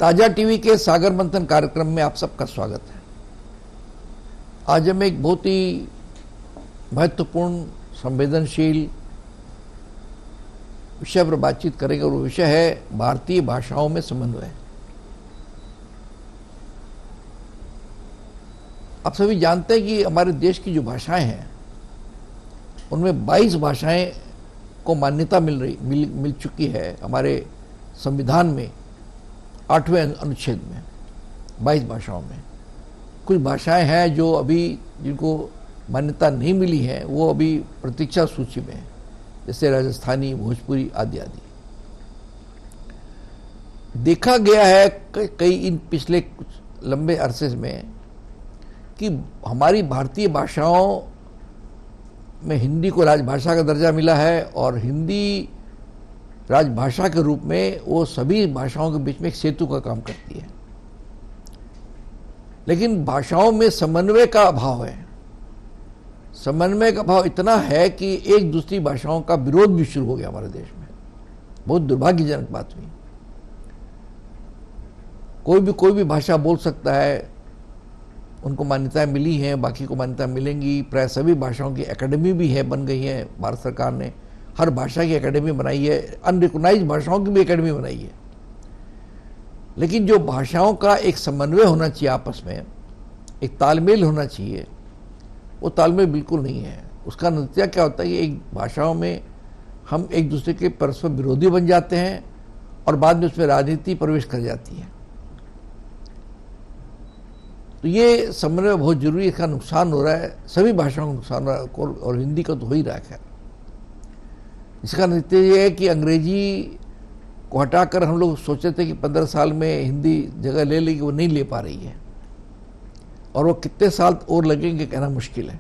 ताजा टीवी के सागर मंथन कार्यक्रम में आप सबका स्वागत है। आज हम एक बहुत ही महत्वपूर्ण, संवेदनशील विषय पर बातचीत करेंगे और वो विषय है भारतीय भाषाओं में समन्वय। आप सभी जानते हैं कि हमारे देश की जो भाषाएं हैं उनमें 22 भाषाएं को मान्यता मिल चुकी है। हमारे संविधान में 8वें अनुच्छेद में 22 भाषाओं में कुछ भाषाएं हैं जो अभी जिनको मान्यता नहीं मिली है, वो अभी प्रतीक्षा सूची में है, जैसे राजस्थानी, भोजपुरी आदि आदि। देखा गया है कई इन पिछले कुछ लंबे अरसे में कि हमारी भारतीय भाषाओं में हिंदी को राजभाषा का दर्जा मिला है और हिंदी राजभाषा के रूप में वो सभी भाषाओं के बीच में एक सेतु का काम करती है। लेकिन भाषाओं में समन्वय का अभाव है। समन्वय का अभाव इतना है कि एक दूसरी भाषाओं का विरोध भी शुरू हो गया हमारे देश में। बहुत दुर्भाग्यजनक बात हुई। कोई भी भाषा बोल सकता है, उनको मान्यताएं मिली हैं, बाकी को मान्यता मिलेंगी। प्राय सभी भाषाओं की एकेडमी भी है, बन गई है। भारत सरकार ने हर भाषा की एकेडमी बनाई है, अनरिकॉग्नाइज्ड भाषाओं की भी एकेडमी बनाई है। लेकिन जो भाषाओं का एक समन्वय होना चाहिए, आपस में एक तालमेल होना चाहिए, वो तालमेल बिल्कुल नहीं है। उसका नतीजा क्या होता है कि एक भाषाओं में हम एक दूसरे के परस्पर विरोधी बन जाते हैं और बाद में उसमें राजनीति प्रवेश कर जाती है। तो ये समन्वय बहुत जरूरी है। इसका नुकसान हो रहा है, सभी भाषाओं को नुकसान हो रहा है और हिंदी का तो हो ही रहा है। इसका नतीजा ये है कि अंग्रेजी को हटाकर हम लोग सोचे थे कि 15 साल में हिंदी जगह ले लेगी, वो नहीं ले पा रही है और वो कितने साल और लगेंगे कहना मुश्किल है।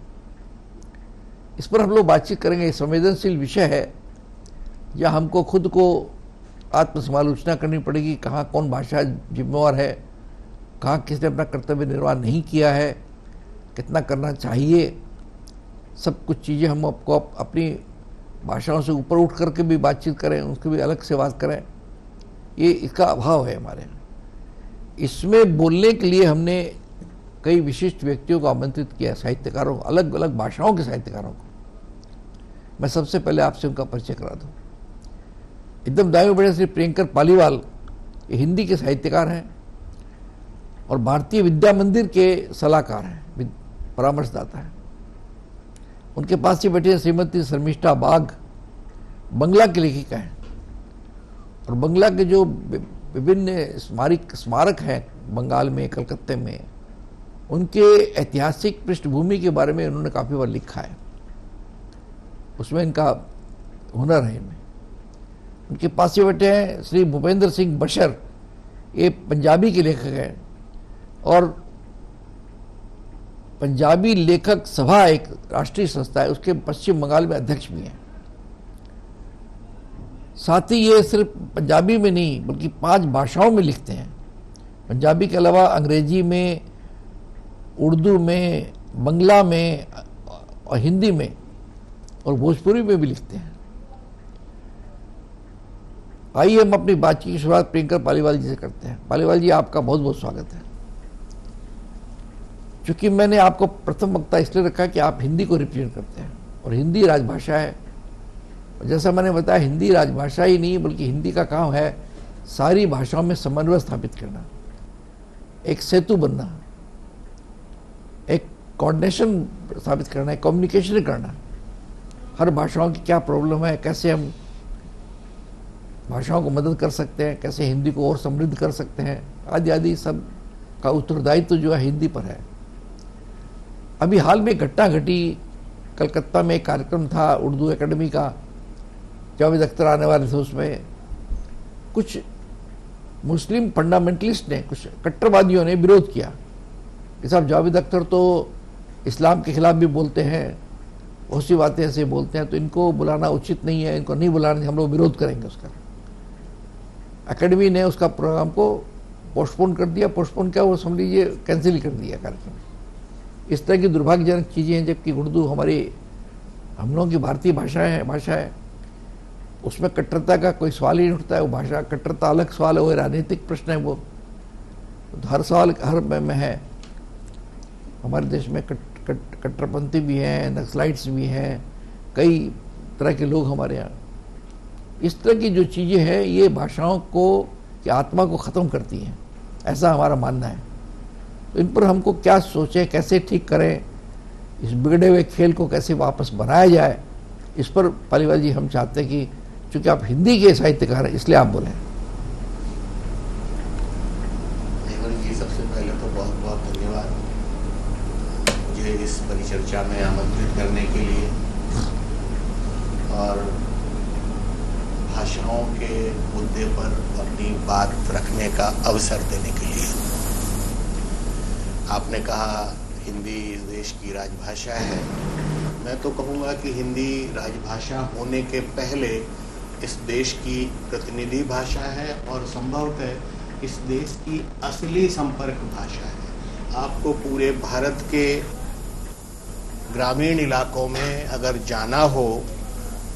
इस पर हम लोग बातचीत करेंगे। संवेदनशील विषय है या हमको खुद को आत्मसमालोचना करनी पड़ेगी, कहाँ कौन भाषा जिम्मेवार है, कहाँ किसने अपना कर्तव्य निर्वाह नहीं किया है, कितना करना चाहिए। सब कुछ चीज़ें हम आपको अपनी भाषाओं से ऊपर उठ करके भी बातचीत करें, उसकी भी अलग से बात करें। ये इसका अभाव है हमारे। इसमें बोलने के लिए हमने कई विशिष्ट व्यक्तियों को आमंत्रित किया, साहित्यकारों, अलग अलग भाषाओं के साहित्यकारों को। मैं सबसे पहले आपसे उनका परिचय करा दूं। एकदम दाएं बड़े श्री प्रियंकर पालीवाल, ये हिंदी के साहित्यकार हैं और भारतीय विद्या मंदिर के सलाहकार हैं, परामर्शदाता हैं। उनके पास ही बैठे श्रीमती शर्मिष्ठा बाघ, बंगला की लेखिका हैं और बंगला के जो विभिन्न स्मारक हैं बंगाल में, कलकत्ते में, उनके ऐतिहासिक पृष्ठभूमि के बारे में उन्होंने काफ़ी बार लिखा है। उसमें इनका हुनर है इनमें। उनके पास ही बैठे हैं श्री भूपेंद्र सिंह बशर, ये पंजाबी के लेखक हैं और पंजाबी लेखक सभा एक राष्ट्रीय संस्था है, उसके पश्चिम बंगाल में अध्यक्ष भी हैं। साथ ही ये सिर्फ पंजाबी में नहीं बल्कि 5 भाषाओं में लिखते हैं। पंजाबी के अलावा अंग्रेजी में, उर्दू में, बंगला में और हिंदी में और भोजपुरी में भी लिखते हैं। आइए हम अपनी बातचीत की शुरुआत प्रियंकर पालीवाल जी से करते हैं। पालीवाल जी, आपका बहुत बहुत स्वागत है। क्योंकि मैंने आपको प्रथम वक्ता इसलिए रखा कि आप हिंदी को रिप्रेजेंट करते हैं और हिंदी राजभाषा है। जैसा मैंने बताया, हिंदी राजभाषा ही नहीं बल्कि हिंदी का काम है सारी भाषाओं में समन्वय स्थापित करना, एक सेतु बनना, एक कोऑर्डिनेशन स्थापित करना, एक कम्युनिकेशन करना। हर भाषाओं की क्या प्रॉब्लम है, कैसे हम भाषाओं को मदद कर सकते हैं, कैसे हिंदी को और समृद्ध कर सकते हैं, आदि आदि सब का उत्तरदायित्व जो है हिंदी पर है। अभी हाल में घटना घटी, कलकत्ता में एक कार्यक्रम था उर्दू एकेडमी का, जावेद अख्तर आने वाले थे। उसमें कुछ मुस्लिम फंडामेंटलिस्ट ने, कुछ कट्टरवादियों ने विरोध किया कि साहब जावेद अख्तर तो इस्लाम के खिलाफ भी बोलते हैं, बहुत सी बातें ऐसे बोलते हैं, तो इनको बुलाना उचित नहीं है, इनको नहीं बुलाना, हम लोग विरोध करेंगे उसका। एकेडमी ने उसका प्रोग्राम को पोस्टपोन कर दिया। पोस्टपोन क्या, वो समझ लीजिए कैंसिल ही कर दिया कार्यक्रम। इस तरह की दुर्भाग्यजनक चीज़ें हैं, जबकि उर्दू हमारी, हम लोगों की भारतीय भाषा है, उसमें कट्टरता का कोई सवाल ही नहीं उठता है। वो भाषा कट्टरता अलग सवाल है, वो राजनीतिक प्रश्न है वो। तो हर सवाल हर में है। हमारे देश में कट्टरपंथी भी हैं, नक्सलाइट्स भी हैं, कई तरह के लोग हमारे यहाँ। इस तरह की जो चीज़ें हैं ये भाषाओं को की आत्मा को ख़त्म करती हैं, ऐसा हमारा मानना है। तो इन पर हमको क्या सोचें, कैसे ठीक करें, इस बिगड़े हुए खेल को कैसे वापस बनाया जाए, इस पर पालीवाल जी हम चाहते हैं कि चूँकि आप हिंदी के साहित्यकार हैं इसलिए आप बोलें। जी, सबसे पहले तो बहुत बहुत धन्यवाद मुझे इस परिचर्चा में आमंत्रित करने के लिए और भाषाओं के मुद्दे पर अपनी बात रखने का अवसर देने के लिए। आपने कहा हिंदी इस देश की राजभाषा है। मैं तो कहूँगा कि हिंदी राजभाषा होने के पहले इस देश की प्रतिनिधि भाषा है और संभवतः इस देश की असली संपर्क भाषा है। आपको पूरे भारत के ग्रामीण इलाकों में अगर जाना हो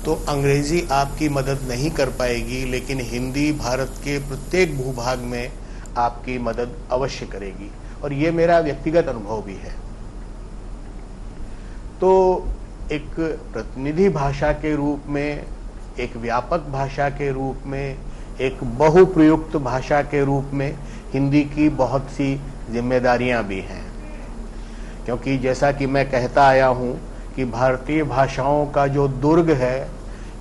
तो अंग्रेज़ी आपकी मदद नहीं कर पाएगी, लेकिन हिंदी भारत के प्रत्येक भूभाग में आपकी मदद अवश्य करेगी, और ये मेरा व्यक्तिगत अनुभव भी है। तो एक प्रतिनिधि भाषा के रूप में, एक व्यापक भाषा के रूप में, एक बहुप्रयुक्त भाषा के रूप में हिंदी की बहुत सी जिम्मेदारियां भी हैं, क्योंकि जैसा कि मैं कहता आया हूं कि भारतीय भाषाओं का जो दुर्ग है,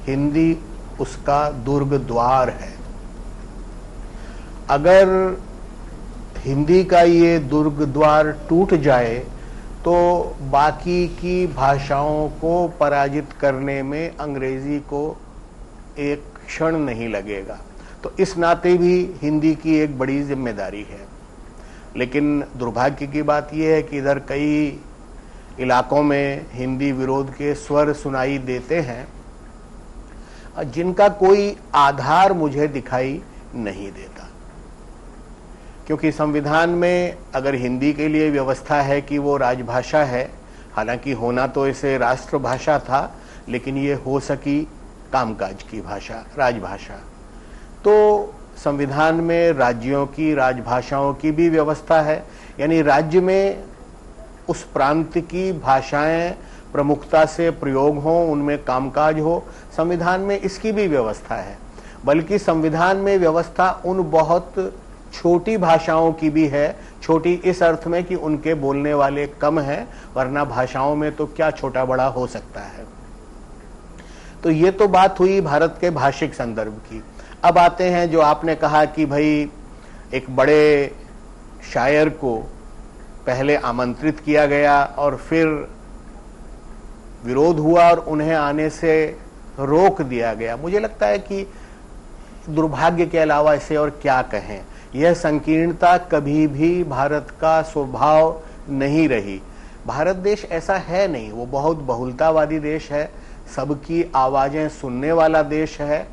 हिंदी उसका दुर्ग द्वार है। अगर हिंदी का ये दुर्ग द्वार टूट जाए तो बाकी की भाषाओं को पराजित करने में अंग्रेजी को एक क्षण नहीं लगेगा। तो इस नाते भी हिंदी की एक बड़ी जिम्मेदारी है। लेकिन दुर्भाग्य की बात यह है कि इधर कई इलाकों में हिंदी विरोध के स्वर सुनाई देते हैं जिनका कोई आधार मुझे दिखाई नहीं देता, क्योंकि संविधान में अगर हिंदी के लिए व्यवस्था है कि वो राजभाषा है, हालांकि होना तो इसे राष्ट्रभाषा था, लेकिन ये हो सकी कामकाज की भाषा, राजभाषा। तो संविधान में राज्यों की राजभाषाओं की भी व्यवस्था है, यानी राज्य में उस प्रांत की भाषाएं प्रमुखता से प्रयोग हो, उनमें कामकाज हो, संविधान में इसकी भी व्यवस्था है। बल्कि संविधान में व्यवस्था उन बहुत छोटी भाषाओं की भी है, छोटी इस अर्थ में कि उनके बोलने वाले कम हैं, वरना भाषाओं में तो क्या छोटा बड़ा हो सकता है। तो ये तो बात हुई भारत के भाषिक संदर्भ की। अब आते हैं जो आपने कहा कि भाई एक बड़े शायर को पहले आमंत्रित किया गया और फिर विरोध हुआ और उन्हें आने से रोक दिया गया। मुझे लगता है कि दुर्भाग्य के अलावा इसे और क्या कहें। यह संकीर्णता कभी भी भारत का स्वभाव नहीं रही। भारत देश ऐसा है नहीं, वो बहुत बहुलतावादी देश है, सबकी आवाजें सुनने वाला देश है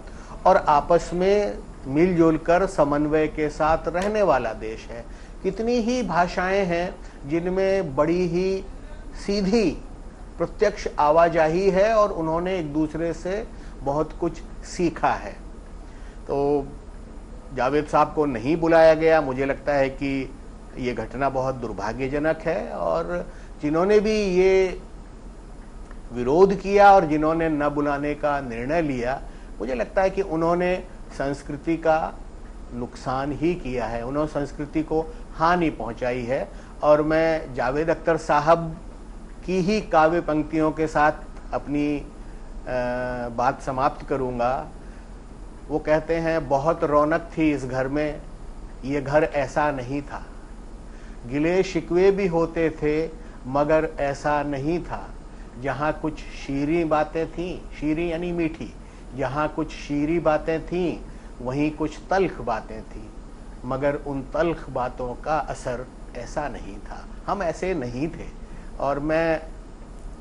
और आपस में मिलजुल कर समन्वय के साथ रहने वाला देश है। कितनी ही भाषाएं हैं जिनमें बड़ी ही सीधी प्रत्यक्ष आवाजाही है और उन्होंने एक दूसरे से बहुत कुछ सीखा है। तो जावेद साहब को नहीं बुलाया गया, मुझे लगता है कि ये घटना बहुत दुर्भाग्यजनक है, और जिन्होंने भी ये विरोध किया और जिन्होंने न बुलाने का निर्णय लिया, मुझे लगता है कि उन्होंने संस्कृति का नुकसान ही किया है, उन्होंने संस्कृति को हानि पहुंचाई है। और मैं जावेद अख्तर साहब की ही काव्य पंक्तियों के साथ अपनी बात समाप्त करूंगा। वो कहते हैं, बहुत रौनक थी इस घर में, ये घर ऐसा नहीं था, गिले शिकवे भी होते थे मगर ऐसा नहीं था, जहाँ कुछ शीरी बातें थीं, शीरी यानी मीठी, जहाँ कुछ शीरी बातें थीं वहीं कुछ तल्ख बातें थीं, मगर उन तल्ख बातों का असर ऐसा नहीं था, हम ऐसे नहीं थे। और मैं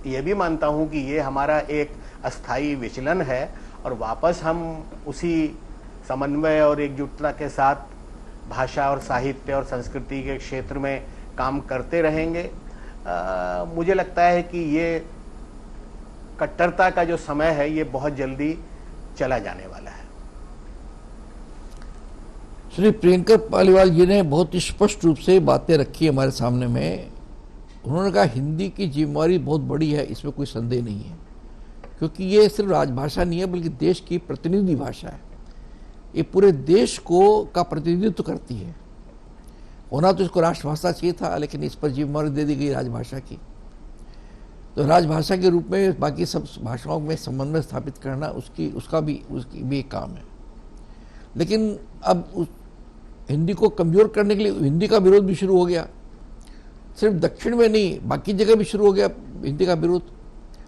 ये भी मानता हूँ कि ये हमारा एक अस्थाई विचलन है और वापस हम उसी समन्वय और एकजुटता के साथ भाषा और साहित्य और संस्कृति के क्षेत्र में काम करते रहेंगे। मुझे लगता है कि ये कट्टरता का जो समय है ये बहुत जल्दी चला जाने वाला है। श्री प्रियंका पालीवाल जी ने बहुत ही स्पष्ट रूप से बातें रखी हमारे सामने में। उन्होंने कहा हिंदी की जिम्मेवारी बहुत बड़ी है, इसमें कोई संदेह नहीं है, क्योंकि ये सिर्फ राजभाषा नहीं है बल्कि देश की प्रतिनिधि भाषा है। ये पूरे देश को का प्रतिनिधित्व करती है। होना तो इसको राष्ट्रभाषा चाहिए था, लेकिन इस पर जिम्मेवारी दे दी गई राजभाषा की। तो राजभाषा के रूप में बाकी सब भाषाओं में समन्वय स्थापित करना उसकी भी एक काम है। लेकिन अब उस हिंदी को कमजोर करने के लिए हिंदी का विरोध भी शुरू हो गया। सिर्फ दक्षिण में नहीं, बाकी जगह भी शुरू हो गया हिंदी का विरोध,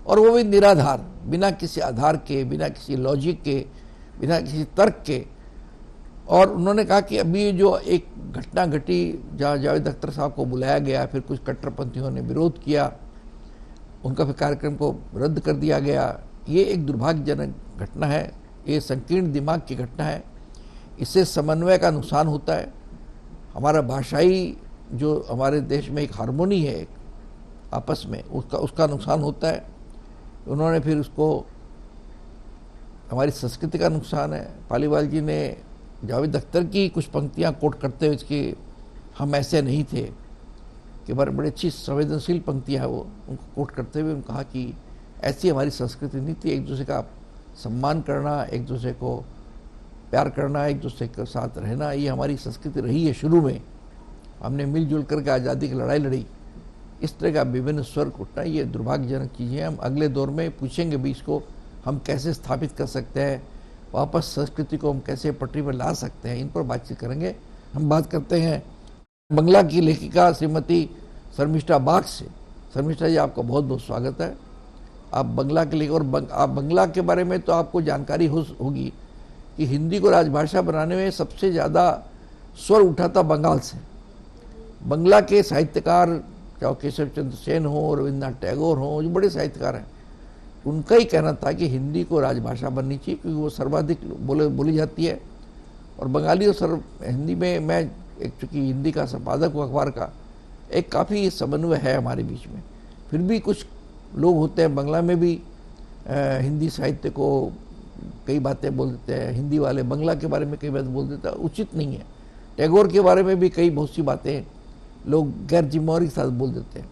और वो भी निराधार, बिना किसी आधार के, बिना किसी लॉजिक के, बिना किसी तर्क के। और उन्होंने कहा कि अभी जो एक घटना घटी जहाँ जावेद अख्तर साहब को बुलाया गया, फिर कुछ कट्टरपंथियों ने विरोध किया, उनका फिर कार्यक्रम को रद्द कर दिया गया, ये एक दुर्भाग्यजनक घटना है, ये संकीर्ण दिमाग की घटना है। इससे समन्वय का नुकसान होता है। हमारा भाषाई जो हमारे देश में एक हार्मोनी है एक आपस में, उसका नुकसान होता है। उन्होंने फिर उसको हमारी संस्कृति का नुकसान है। पालीवाल जी ने जावेद अख्तर की कुछ पंक्तियां कोट करते हुए इसकी हम ऐसे नहीं थे कि बड़ी अच्छी संवेदनशील पंक्तियां हैं, वो उनको कोट करते हुए उन्होंने कहा कि ऐसी हमारी संस्कृति नहीं थी। एक दूसरे का सम्मान करना, एक दूसरे को प्यार करना, एक दूसरे के साथ रहना, ये हमारी संस्कृति रही है। शुरू में हमने मिलजुल करके आज़ादी की लड़ाई लड़ी। इस तरह का विभिन्न स्वर उठना ये दुर्भाग्यजनक चीज़ें। हम अगले दौर में पूछेंगे भी इसको हम कैसे स्थापित कर सकते हैं, वापस संस्कृति को हम कैसे पटरी पर ला सकते हैं, इन पर बातचीत करेंगे। हम बात करते हैं बंगला की लेखिका श्रीमती शर्मिष्ठा बाग से। शर्मिष्ठा जी, आपका बहुत बहुत स्वागत है। आप बंगला के लेखक, और आप बंगला के बारे में तो आपको जानकारी होगी कि हिंदी को राजभाषा बनाने में सबसे ज़्यादा स्वर उठा था बंगाल से। बंगला के साहित्यकार, चाहे केशव चंद्र सेन हो, रविन्द्रनाथ टैगोर हो, जो बड़े साहित्यकार हैं, उनका ही कहना था कि हिंदी को राजभाषा बननी चाहिए, क्योंकि वो सर्वाधिक बोली जाती है। और बंगाली और हिंदी में मैं चूँकि हिंदी का संपादक हूँ अखबार का, एक काफ़ी समन्वय है हमारे बीच में। फिर भी कुछ लोग होते हैं बंगला में भी हिंदी साहित्य को कई बातें बोल देते हैं, हिंदी वाले बंगला के बारे में कई बात बोल देते हैं, उचित नहीं है। टैगोर के बारे में भी बहुत सी बातें लोग गैर जिम्मेवारी के साथ बोल देते हैं।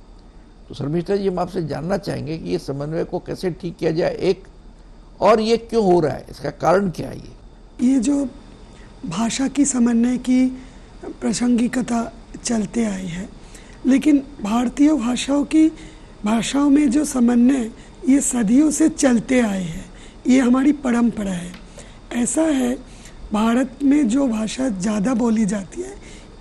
तो शर्मिष्ठा जी, हम आपसे जानना चाहेंगे कि ये समन्वय को कैसे ठीक किया जाए, एक और ये क्यों हो रहा है, इसका कारण क्या है? ये जो भाषा की समन्वय की प्रासंगिकता चलते आई है, लेकिन भारतीय भाषाओं में जो समन्वय ये सदियों से चलते आए हैं, ये हमारी परंपरा है। ऐसा है, भारत में जो भाषा ज़्यादा बोली जाती है,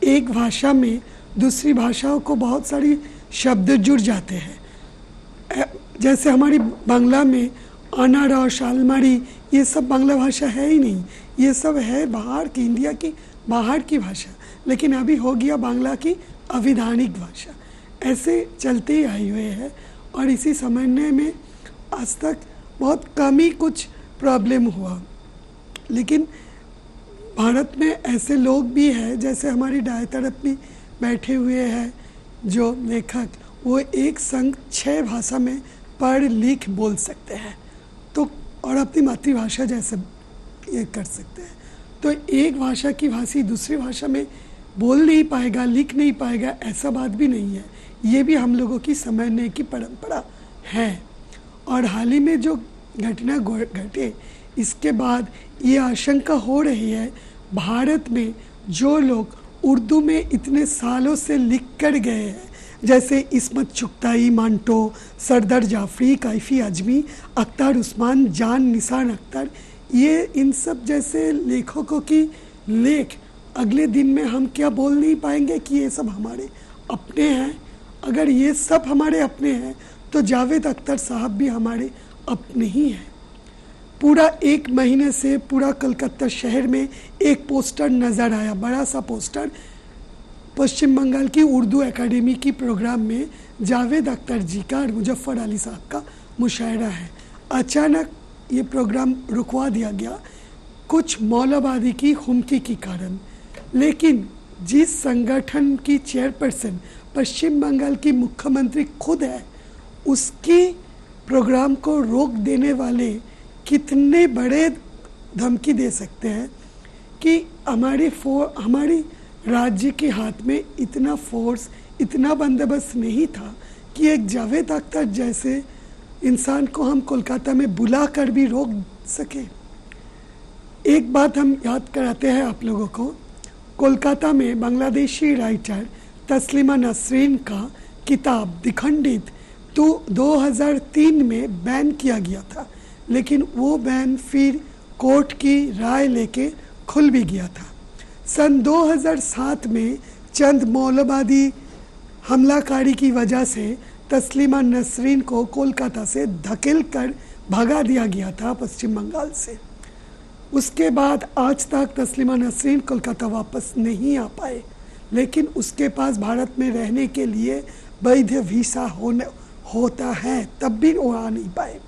एक भाषा में दूसरी भाषाओं को बहुत सारी शब्द जुड़ जाते हैं। जैसे हमारी बांग्ला में अनार और शालमारी, ये सब बांग्ला भाषा है ही नहीं, ये सब है बाहर की, इंडिया की बाहर की भाषा, लेकिन अभी हो गया बांग्ला की अविधानिक भाषा। ऐसे चलते ही आए हुए हैं, और इसी समन्वय में आज तक बहुत कम ही कुछ प्रॉब्लम हुआ। लेकिन भारत में ऐसे लोग भी हैं, जैसे हमारी दाएं तरफ भी बैठे हुए हैं जो लेखक, वो एक संग 6 भाषा में पढ़ लिख बोल सकते हैं, तो और अपनी मातृभाषा जैसे ये कर सकते हैं। तो एक भाषा की भाषी दूसरी भाषा में बोल नहीं पाएगा, लिख नहीं पाएगा, ऐसा बात भी नहीं है। ये भी हम लोगों की समझने की परंपरा है। और हाल ही में जो घटना घटे, इसके बाद ये आशंका हो रही है, भारत में जो लोग उर्दू में इतने सालों से लिख कर गए हैं, जैसे इस्मत चुगताई, मांटो, सरदार जाफरी, कैफी आजमी, अख्तर उस्मान, जान निसार अख्तर, ये इन सब जैसे लेखकों की लेख अगले दिन में हम क्या बोल नहीं पाएंगे कि ये सब हमारे अपने हैं। अगर ये सब हमारे अपने हैं तो जावेद अख्तर साहब भी हमारे अपने ही हैं। पूरा 1 महीने से पूरा कलकत्ता शहर में एक पोस्टर नज़र आया, बड़ा सा पोस्टर, पश्चिम बंगाल की उर्दू एकेडमी की प्रोग्राम में जावेद अख्तर जी का और मुजफ्फर अली साहब का मुशायरा है। अचानक ये प्रोग्राम रुकवा दिया गया कुछ मौलवादी की हुमकी के कारण। लेकिन जिस संगठन की चेयरपर्सन पश्चिम बंगाल की मुख्यमंत्री खुद है, उसकी प्रोग्राम को रोक देने वाले कितने बड़े धमकी दे सकते हैं, कि हमारी राज्य के हाथ में इतना फोर्स, इतना बंदोबस्त नहीं था कि एक जावेद अख्तर जैसे इंसान को हम कोलकाता में बुला कर भी रोक सके। एक बात हम याद कराते हैं आप लोगों को, कोलकाता में बांग्लादेशी राइटर तस्लीमा नसरीन का किताब द खंडित तो 2003 में बैन किया गया था, लेकिन वो बैन फिर कोर्ट की राय लेके खुल भी गया था। सन 2007 में चंद मौलवादी हमलाकारी की वजह से तस्लीमा नसरीन को कोलकाता से धकेल कर भगा दिया गया था पश्चिम बंगाल से। उसके बाद आज तक तस्लीमा नसरीन कोलकाता वापस नहीं आ पाए, लेकिन उसके पास भारत में रहने के लिए वैध वीसा होता है, तब भी वो आ नहीं पाए।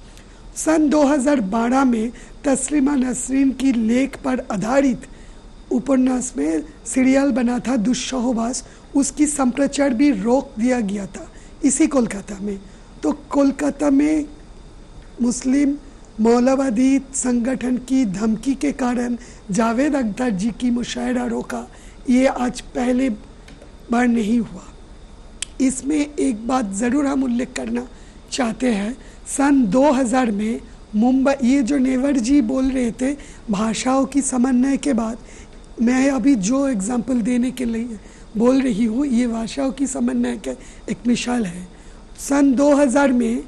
सन 2012 में तस्लीमा नसरीन की लेख पर आधारित उपन्यास में सीरियल बना था दुस्सहवास, उसकी संप्रचार भी रोक दिया गया था इसी कोलकाता में। तो कोलकाता में मुस्लिम मौलवादी संगठन की धमकी के कारण जावेद अख्तर जी की मुशायरा रोका, ये आज पहले बार नहीं हुआ। इसमें एक बात ज़रूर हम उल्लेख करना चाहते हैं, सन 2000 में मुंबई, ये जो नेवर जी बोल रहे थे भाषाओं की समन्वय के बाद, मैं अभी जो एग्जाम्पल देने के लिए बोल रही हूँ ये भाषाओं की समन्वय का एक मिसाल है। सन 2000 में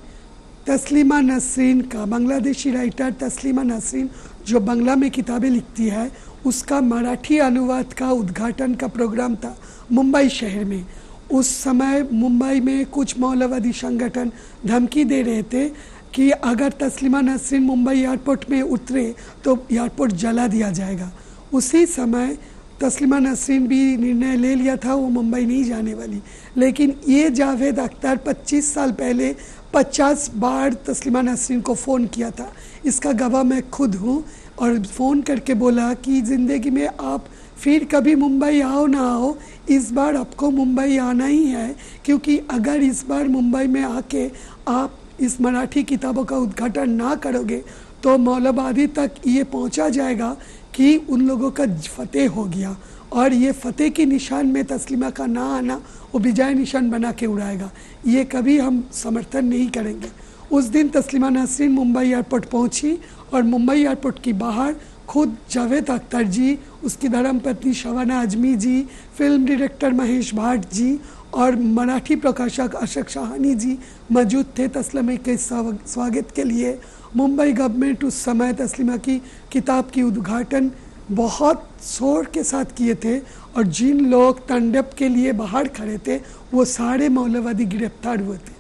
तस्लीमा नसरीन का, बांग्लादेशी राइटर तस्लीमा नसरीन जो बांग्ला में किताबें लिखती है, उसका मराठी अनुवाद का उद्घाटन का प्रोग्राम था मुंबई शहर में। उस समय मुंबई में कुछ मौलवादी संगठन धमकी दे रहे थे कि अगर तस्लीमा नसरीन मुंबई एयरपोर्ट में उतरे तो एयरपोर्ट जला दिया जाएगा। उसी समय तस्लीमा नसरीन भी निर्णय ले लिया था वो मुंबई नहीं जाने वाली, लेकिन ये जावेद अख्तर 25 साल पहले 50 बार तस्लीमा नसरीन को फ़ोन किया था। इसका गवाह मैं खुद हूँ, और फ़ोन करके बोला कि ज़िंदगी में आप फिर कभी मुंबई आओ ना आओ, इस बार आपको मुंबई आना ही है, क्योंकि अगर इस बार मुंबई में आके आप इस मराठी किताबों का उद्घाटन ना करोगे तो मौलवादी तक ये पहुंचा जाएगा कि उन लोगों का फतेह हो गया, और ये फतेह की निशान में तस्लीमा का ना आना वो विजय निशान बना के उड़ाएगा। ये कभी हम समर्थन नहीं करेंगे। उस दिन तस्लीमा नसरीन मुंबई एयरपोर्ट पहुंची, और मुंबई एयरपोर्ट के बाहर खुद जावेद अख्तर जी, उसकी धर्मपत्नी शबाना आजमी जी, फिल्म डायरेक्टर महेश भाट जी और मराठी प्रकाशक अशोक शाहानी जी मौजूद थे तस्लीमा के स्वागत के लिए। मुंबई गवर्नमेंट उस समय तस्लीमा की किताब की उद्घाटन बहुत शोर के साथ किए थे, और जिन लोग तांडव के लिए बाहर खड़े थे वो सारे मौलवादी गिरफ्तार हुए थे।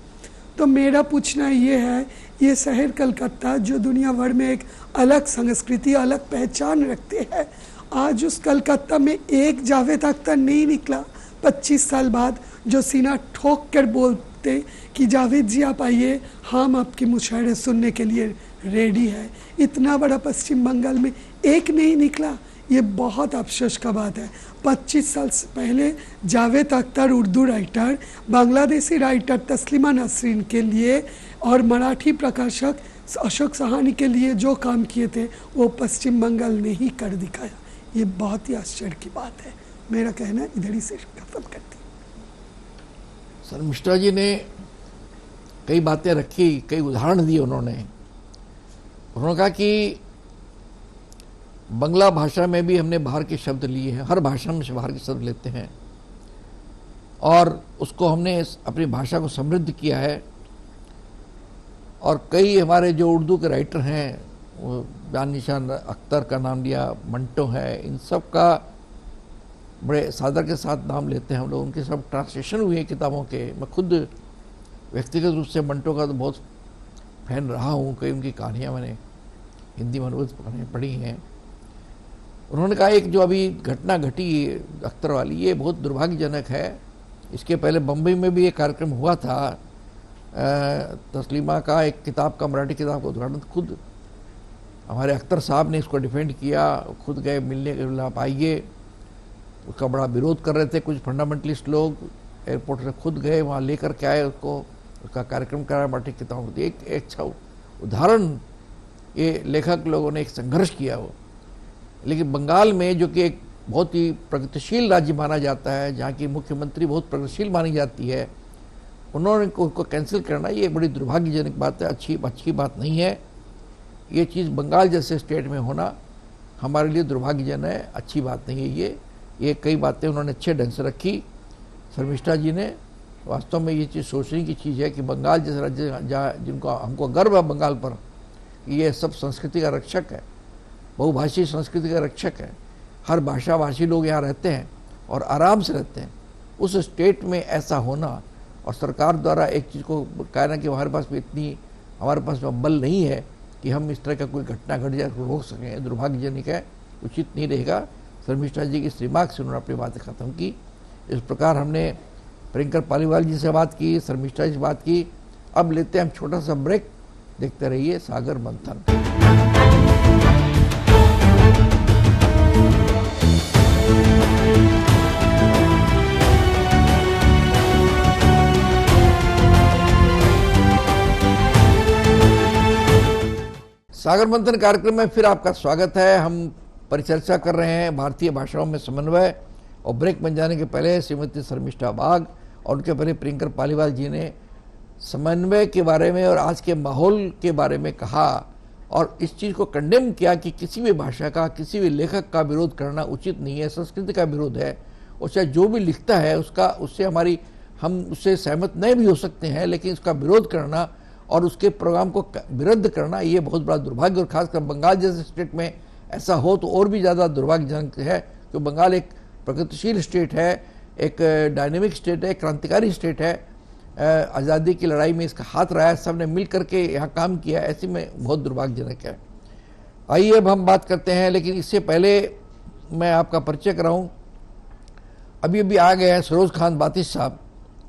तो मेरा पूछना ये है, ये शहर कलकत्ता जो दुनिया भर में एक अलग संस्कृति, अलग पहचान रखते हैं, आज उस कलकत्ता में एक जावेद अख्तर नहीं निकला 25 साल बाद जो सीना ठोक कर बोलते कि जावेद जी आप आइए, हम आपकी मुशायरे सुनने के लिए रेडी है। इतना बड़ा पश्चिम बंगाल में एक नहीं निकला, ये बहुत अफसोस का बात है। 25 साल से पहले जावेद अख्तर उर्दू राइटर, बांग्लादेशी राइटर तस्लीमा नसरीन के लिए और मराठी प्रकाशक अशोक सहानी के लिए जो काम किए थे वो पश्चिम बंगाल ने ही कर दिखाया। ये बहुत ही आश्चर्य की बात है। मेरा कहना इधर ही से खत्म करती। सर मिश्रा जी ने कई बातें रखी, कई उदाहरण दिए। उन्होंने कहा कि बंगला भाषा में भी हमने बाहर के शब्द लिए हैं, हर भाषा में से बाहर के शब्द लेते हैं, और उसको हमने अपनी भाषा को समृद्ध किया है। और कई हमारे जो उर्दू के राइटर हैं, वो जान निशान अख्तर का नाम लिया, मंटो है, इन सब का बड़े सादर के साथ नाम लेते हैं हम लोग। उनके सब ट्रांसलेशन हुए हैं किताबों के। मैं खुद व्यक्तिगत रूप से मंटो का तो बहुत फैन रहा हूँ। कई उनकी कहानियाँ मैंने हिंदी में अनुवादित कहानियाँ पढ़ी हैं। उन्होंने कहा एक जो अभी घटना घटी अख्तर वाली, ये बहुत दुर्भाग्यजनक है। इसके पहले बम्बई में भी एक कार्यक्रम हुआ था तस्लीमा का, एक किताब का, मराठी किताब का उद्घाटन। खुद हमारे अख्तर साहब ने इसको डिफेंड किया, खुद गए मिलने के लिए, आप आइए। उसका बड़ा विरोध कर रहे थे कुछ फंडामेंटलिस्ट लोग, एयरपोर्ट से खुद गए, वहाँ लेकर के आए उसको, उसका कार्यक्रम कराया मराठी किताब। एक अच्छा उदाहरण ये लेखक लोगों ने एक संघर्ष किया। वो लेकिन बंगाल में, जो कि एक बहुत ही प्रगतिशील राज्य माना जाता है, जहाँ की मुख्यमंत्री बहुत प्रगतिशील मानी जाती है, उन्होंने उसको कैंसिल करना ये एक बड़ी दुर्भाग्यजनक बात है, अच्छी बात नहीं है। ये चीज़ बंगाल जैसे स्टेट में होना हमारे लिए दुर्भाग्यजनक है, अच्छी बात नहीं है। ये कई बातें उन्होंने अच्छे ढंग से रखी शर्मिष्ठा जी ने। वास्तव में ये चीज़ सोचने की चीज़ है कि बंगाल जैसे राज्य जहाँ जिनको हमको गर्व है बंगाल पर, ये सब संस्कृति का रक्षक है, बहुभाषी संस्कृति का रक्षक है, हर भाषा भाषी लोग यहाँ रहते हैं और आराम से रहते हैं। उस स्टेट में ऐसा होना और सरकार द्वारा एक चीज़ को कहना कि हमारे पास में बल नहीं है कि हम इस तरह का कोई घटना घट जाए तो रोक सकें, दुर्भाग्यजनक है, उचित नहीं रहेगा। शर्मिष्ठा जी की इस रिमार्क से उन्होंने अपनी बातें ख़त्म की। इस प्रकार हमने प्रियंका पालीवाल जी से बात की, शर्मिष्ठा जी से बात की। अब लेते हैं हम छोटा सा ब्रेक, देखते रहिए सागर मंथन। सागर मंथन कार्यक्रम में फिर आपका स्वागत है। हम परिचर्चा कर रहे हैं भारतीय भाषाओं में समन्वय, और ब्रेक बन जाने के पहले श्रीमती शर्मिष्ठा बाग और उनके पहले प्रियंका पालीवाल जी ने समन्वय के बारे में और आज के माहौल के बारे में कहा और इस चीज़ को कंडेम किया कि किसी भी भाषा का, किसी भी लेखक का विरोध करना उचित नहीं है, संस्कृति का विरोध है। और चाहे जो भी लिखता है हम उससे सहमत नहीं भी हो सकते हैं, लेकिन उसका विरोध करना और उसके प्रोग्राम को विरुद्ध करना ये बहुत बड़ा दुर्भाग्य, और खासकर बंगाल जैसे स्टेट में ऐसा हो तो और भी ज़्यादा दुर्भाग्यजनक है। क्योंकि बंगाल एक प्रगतिशील स्टेट है, एक डायनेमिक स्टेट है, क्रांतिकारी स्टेट है, आज़ादी की लड़ाई में इसका हाथ रहा है, सबने मिल करके यहाँ काम किया, ऐसे में बहुत दुर्भाग्यजनक है। आइए अब हम बात करते हैं, लेकिन इससे पहले मैं आपका परिचय कराऊँ। अभी आ गए हैं सरोज खान बातिश साहब,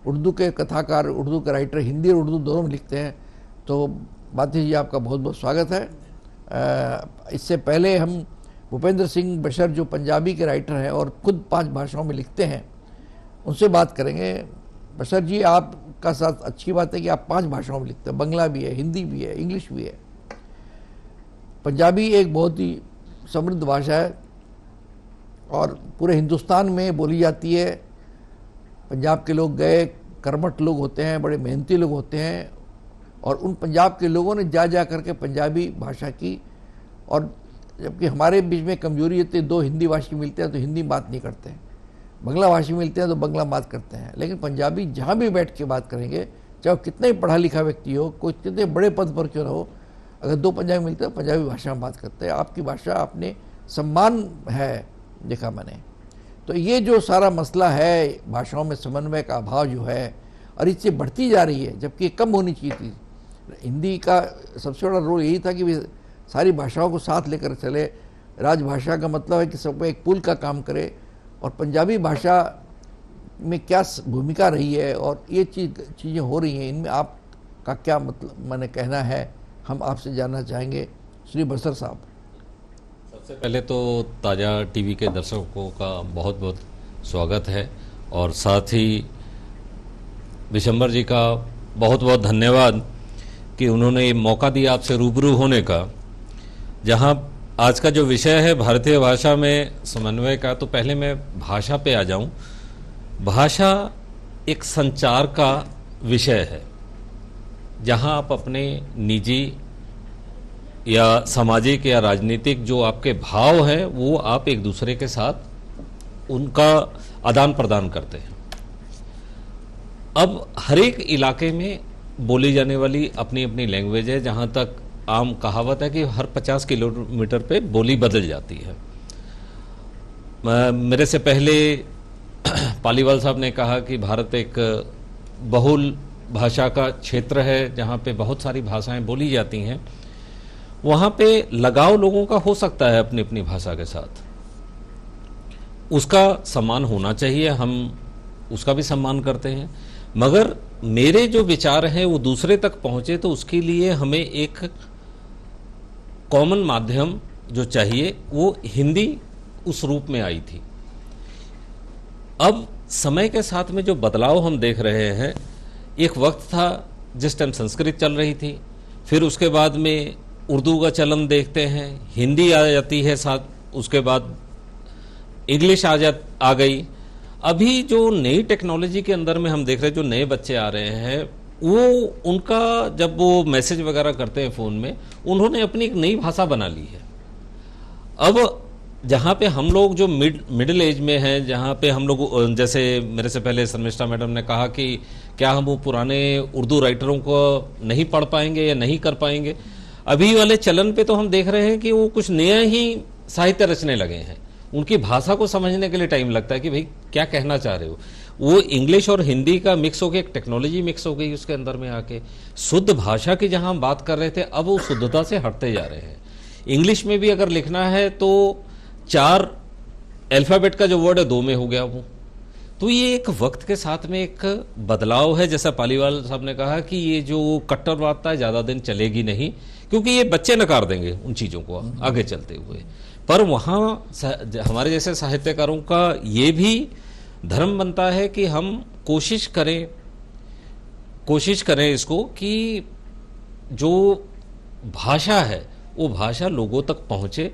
उर्दू के कथाकार, उर्दू के राइटर, हिंदी और उर्दू दोनों में लिखते हैं। तो बातिश जी आपका बहुत बहुत स्वागत है। इससे पहले हम भूपेंद्र सिंह बशर जो पंजाबी के राइटर हैं और खुद 5 भाषाओं में लिखते हैं, उनसे बात करेंगे। बशर जी, आपका साथ अच्छी बात है कि आप 5 भाषाओं में लिखते हैं, बंगला भी है, हिंदी भी है, इंग्लिश भी है। पंजाबी एक बहुत ही समृद्ध भाषा है और पूरे हिंदुस्तान में बोली जाती है। पंजाब के लोग गए कर्मठ लोग होते हैं, बड़े मेहनती लोग होते हैं, और उन पंजाब के लोगों ने जा करके पंजाबी भाषा की। और जबकि हमारे बीच में कमजोरी होती है, 2 हिंदी भाषी मिलते हैं तो हिंदी बात नहीं करते हैं, बंगला भाषी मिलते हैं तो बंगला बात करते हैं। लेकिन पंजाबी जहाँ भी बैठ के बात करेंगे, चाहे वो कितना ही पढ़ा लिखा व्यक्ति हो, कोई कितने बड़े पद पर क्यों ना हो, अगर 2 पंजाबी मिलते हैं पंजाबी भाषा में बात करते हैं। आपकी भाषा अपने सम्मान है, देखा मैंने। तो ये जो सारा मसला है, भाषाओं में समन्वय का अभाव जो है, और इससे बढ़ती जा रही है, जबकि कम होनी चाहिए थी। हिंदी का सबसे बड़ा रोल यही था कि वे सारी भाषाओं को साथ लेकर चले। राजभाषा का मतलब है कि सब एक पुल का काम करे, और पंजाबी भाषा में क्या भूमिका रही है और ये चीज़ें हो रही हैं, इनमें आपका क्या मतलब मैंने कहना है, हम आपसे जानना चाहेंगे श्री बसर साहब। सबसे पहले तो ताज़ा टीवी के दर्शकों का बहुत बहुत स्वागत है, और साथ ही विशंबर जी का बहुत बहुत धन्यवाद कि उन्होंने ये मौका दिया आपसे रूबरू होने का। जहां आज का जो विषय है भारतीय भाषा में समन्वय का, तो पहले मैं भाषा पे आ जाऊं। भाषा एक संचार का विषय है, जहां आप अपने निजी या सामाजिक या राजनीतिक जो आपके भाव हैं वो आप एक दूसरे के साथ उनका आदान प्रदान करते हैं। अब हर एक इलाके में बोली जाने वाली अपनी अपनी लैंग्वेज है। जहाँ तक आम कहावत है कि हर 50 किलोमीटर पे बोली बदल जाती है। मेरे से पहले पालीवाल साहब ने कहा कि भारत एक बहुल भाषा का क्षेत्र है, जहाँ पे बहुत सारी भाषाएं बोली जाती हैं। वहाँ पे लगाव लोगों का हो सकता है अपनी अपनी भाषा के साथ, उसका सम्मान होना चाहिए, हम उसका भी सम्मान करते हैं। मगर मेरे जो विचार हैं वो दूसरे तक पहुंचे तो उसके लिए हमें एक कॉमन माध्यम जो चाहिए, वो हिंदी उस रूप में आई थी। अब समय के साथ में जो बदलाव हम देख रहे हैं, एक वक्त था जिस टाइम संस्कृत चल रही थी, फिर उसके बाद में उर्दू का चलन देखते हैं, हिंदी आ जाती है साथ उसके बाद इंग्लिश आ गई। अभी जो नई टेक्नोलॉजी के अंदर में हम देख रहे हैं, जो नए बच्चे आ रहे हैं, वो उनका जब वो मैसेज वगैरह करते हैं फ़ोन में, उन्होंने अपनी एक नई भाषा बना ली है। अब जहाँ पे हम लोग जो मिडिल एज में हैं, जहाँ पे हम लोग, जैसे मेरे से पहले शर्मिष्ठा मैडम ने कहा कि क्या हम वो पुराने उर्दू राइटरों को नहीं पढ़ पाएंगे या नहीं कर पाएंगे। अभी वाले चलन पे तो हम देख रहे हैं कि वो कुछ नया ही साहित्य रचने लगे हैं। उनकी भाषा को समझने के लिए टाइम लगता है कि भाई क्या कहना चाह रहे हो। वो इंग्लिश और हिंदी का मिक्स हो गया, एक टेक्नोलॉजी मिक्स हो गई उसके अंदर में आके। शुद्ध भाषा की जहां हम बात कर रहे थे, अब वो शुद्धता से हटते जा रहे हैं। इंग्लिश में भी अगर लिखना है तो 4 अल्फाबेट का जो वर्ड है 2 में हो गया वो। तो ये एक वक्त के साथ में एक बदलाव है। जैसा पालीवाल साहब ने कहा कि ये जो कट्टरवादता है ज़्यादा दिन चलेगी नहीं, क्योंकि ये बच्चे नकार देंगे उन चीज़ों को आगे चलते हुए। पर वहाँ हमारे जैसे साहित्यकारों का ये भी धर्म बनता है कि हम कोशिश करें इसको कि जो भाषा है वो भाषा लोगों तक पहुँचे,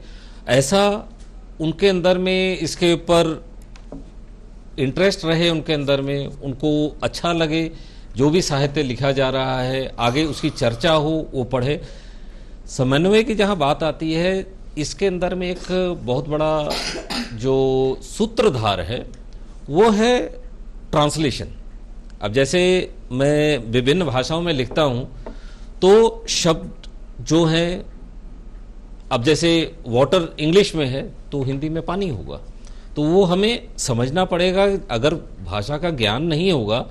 ऐसा उनके अंदर में इसके ऊपर इंटरेस्ट रहे, उनके अंदर में उनको अच्छा लगे। जो भी साहित्य लिखा जा रहा है आगे उसकी चर्चा हो, वो पढ़े। समन्वय की जहाँ बात आती है, इसके अंदर में एक बहुत बड़ा जो सूत्रधार है वो है ट्रांसलेशन। अब जैसे मैं विभिन्न भाषाओं में लिखता हूँ तो शब्द जो हैं, अब जैसे वाटर इंग्लिश में है तो हिंदी में पानी होगा, तो वो हमें समझना पड़ेगा। अगर भाषा का ज्ञान नहीं होगा,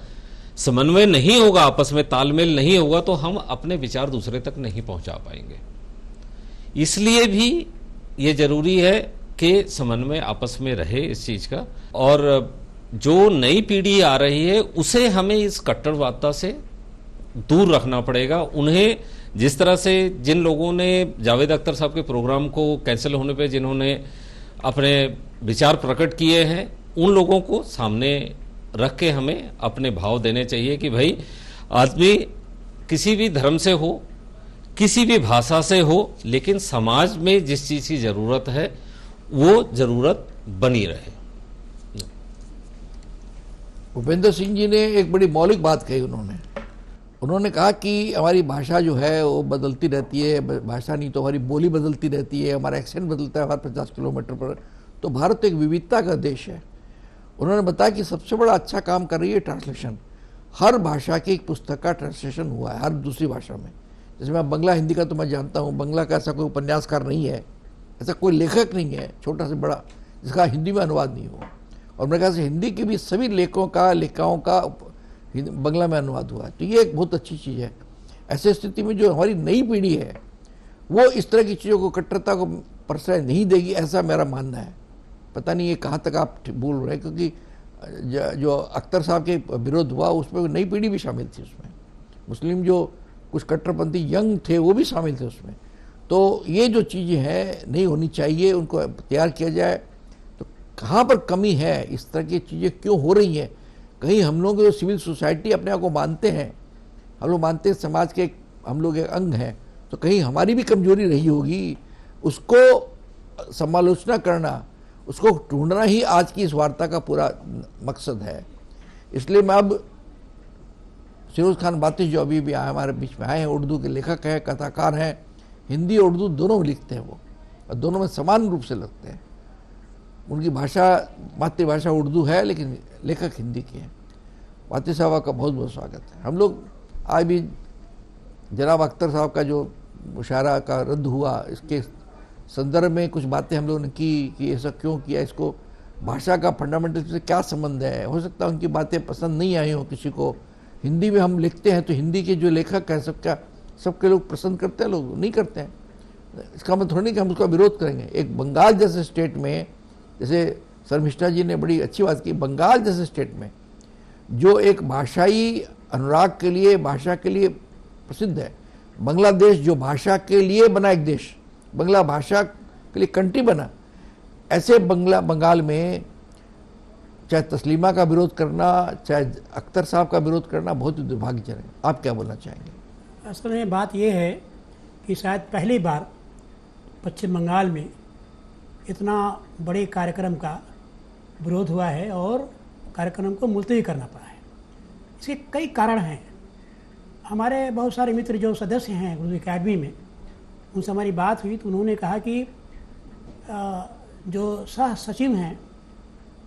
समन्वय नहीं होगा, आपस में तालमेल नहीं होगा, तो हम अपने विचार दूसरे तक नहीं पहुंचा पाएंगे। इसलिए भी ये जरूरी है कि समन्वय आपस में रहे इस चीज का। और जो नई पीढ़ी आ रही है उसे हमें इस कट्टरवादता से दूर रखना पड़ेगा। उन्हें जिस तरह से जिन लोगों ने जावेद अख्तर साहब के प्रोग्राम को कैंसिल होने पे जिन्होंने अपने विचार प्रकट किए हैं, उन लोगों को सामने रख के हमें अपने भाव देने चाहिए कि भाई आदमी किसी भी धर्म से हो, किसी भी भाषा से हो, लेकिन समाज में जिस चीज की जरूरत है वो जरूरत बनी रहे। भूपेंद्र सिंह जी ने एक बड़ी मौलिक बात कही। उन्होंने कहा कि हमारी भाषा जो है वो बदलती रहती है, भाषा नहीं तो हमारी बोली बदलती रहती है, हमारा एक्सेंट बदलता है हर 50 किलोमीटर पर। तो भारत एक विविधता का देश है। उन्होंने बताया कि सबसे बड़ा अच्छा काम कर रही है ट्रांसलेशन। हर भाषा की एक पुस्तक का ट्रांसलेशन हुआ है हर दूसरी भाषा में। जैसे मैं बंगला हिंदी का तो मैं जानता हूँ, बंगला का ऐसा कोई उपन्यासकार नहीं है, ऐसा कोई लेखक नहीं है छोटा से बड़ा जिसका हिंदी में अनुवाद नहीं हो। और मेरे ख्याल से हिंदी के भी सभी लेखकों का बंगला में अनुवाद हुआ है। तो ये एक बहुत अच्छी चीज़ है। ऐसे स्थिति में जो हमारी नई पीढ़ी है वो इस तरह की चीज़ों को, कट्टरता को प्रश्रय नहीं देगी, ऐसा मेरा मानना है। पता नहीं ये कहाँ तक आप बोल रहे हैं, क्योंकि जो अख्तर साहब के विरोध हुआ उसमें नई पीढ़ी भी शामिल थी। उसमें मुस्लिम जो कुछ कट्टरपंथी यंग थे वो भी शामिल थे उसमें। तो ये जो चीज़ें हैं नहीं होनी चाहिए, उनको तैयार किया जाए। तो कहाँ पर कमी है, इस तरह की चीज़ें क्यों हो रही हैं? कहीं हम लोग जो सिविल सोसाइटी अपने आप को मानते हैं, हम लोग मानते हैं समाज के हम लोग एक अंग हैं, तो कहीं हमारी भी कमजोरी रही होगी। उसको समालोचना करना, उसको ढूंढना ही आज की इस वार्ता का पूरा मकसद है। इसलिए मैं अब फिरोज खान बातिश जो अभी भी आए हमारे बीच में आए हैं, उर्दू के लेखक हैं, कथाकार हैं, हिंदी और उर्दू दोनों में लिखते हैं वो, और दोनों में समान रूप से लगते हैं। उनकी भाषा मातृभाषा उर्दू है लेकिन लेखक हिंदी के हैं। बातिश साहब का बहुत बहुत स्वागत है। हम लोग आज भी जनाब अख्तर साहब का जो मुशायरा का रद्द हुआ, इसके संदर्भ में कुछ बातें हम लोगों ने की कि ऐसा क्यों किया, इसको भाषा का फंडामेंटल से क्या संबंध है। हो सकता है उनकी बातें पसंद नहीं आई हो किसी को। हिंदी में हम लिखते हैं तो हिंदी के जो लेखक हैं सबके लोग पसंद करते हैं, लोग नहीं करते हैं। इसका मतलब थोड़ी नहीं कि हम उसका विरोध करेंगे। एक बंगाल जैसे स्टेट में, जैसे शर्मिष्ठा जी ने बड़ी अच्छी बात की, बंगाल जैसे स्टेट में जो एक भाषाई अनुराग के लिए, भाषा के लिए प्रसिद्ध है, बांग्लादेश जो भाषा के लिए बना एक देश, बंगला भाषा के लिए कंट्री बना, ऐसे बंगाल में चाहे तस्लीमा का विरोध करना, चाहे अख्तर साहब का विरोध करना बहुत ही दुर्भाग्यजनक है। आप क्या बोलना चाहेंगे? असल में बात यह है कि शायद पहली बार पश्चिम बंगाल में इतना बड़े कार्यक्रम का विरोध हुआ है और कार्यक्रम को मुलतवी करना पड़ा है। इसके कई कारण हैं। हमारे बहुत सारे मित्र जो सदस्य हैं उर्दू अकेडमी में, उनसे हमारी बात हुई तो उन्होंने कहा कि जो सह सचिव हैं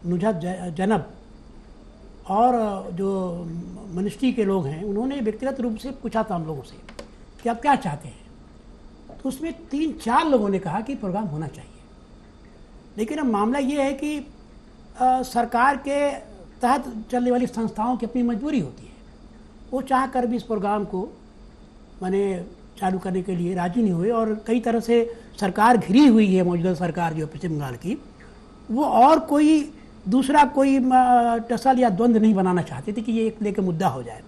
नुजहत जैनब और जो मिनिस्ट्री के लोग हैं, उन्होंने व्यक्तिगत रूप से पूछा था हम लोगों से कि आप क्या चाहते हैं, तो उसमें 3-4 लोगों ने कहा कि प्रोग्राम होना चाहिए। लेकिन अब मामला ये है कि सरकार के तहत चलने वाली संस्थाओं की अपनी मजबूरी होती है। वो चाह कर भी इस प्रोग्राम को माने चालू करने के लिए राजी नहीं हुए और कई तरह से सरकार घिरी हुई है, मौजूदा सरकार जो पश्चिम बंगाल की, वो और कोई दूसरा कोई टसल या द्वंद्व नहीं बनाना चाहते थे कि ये एक लेके मुद्दा हो जाए।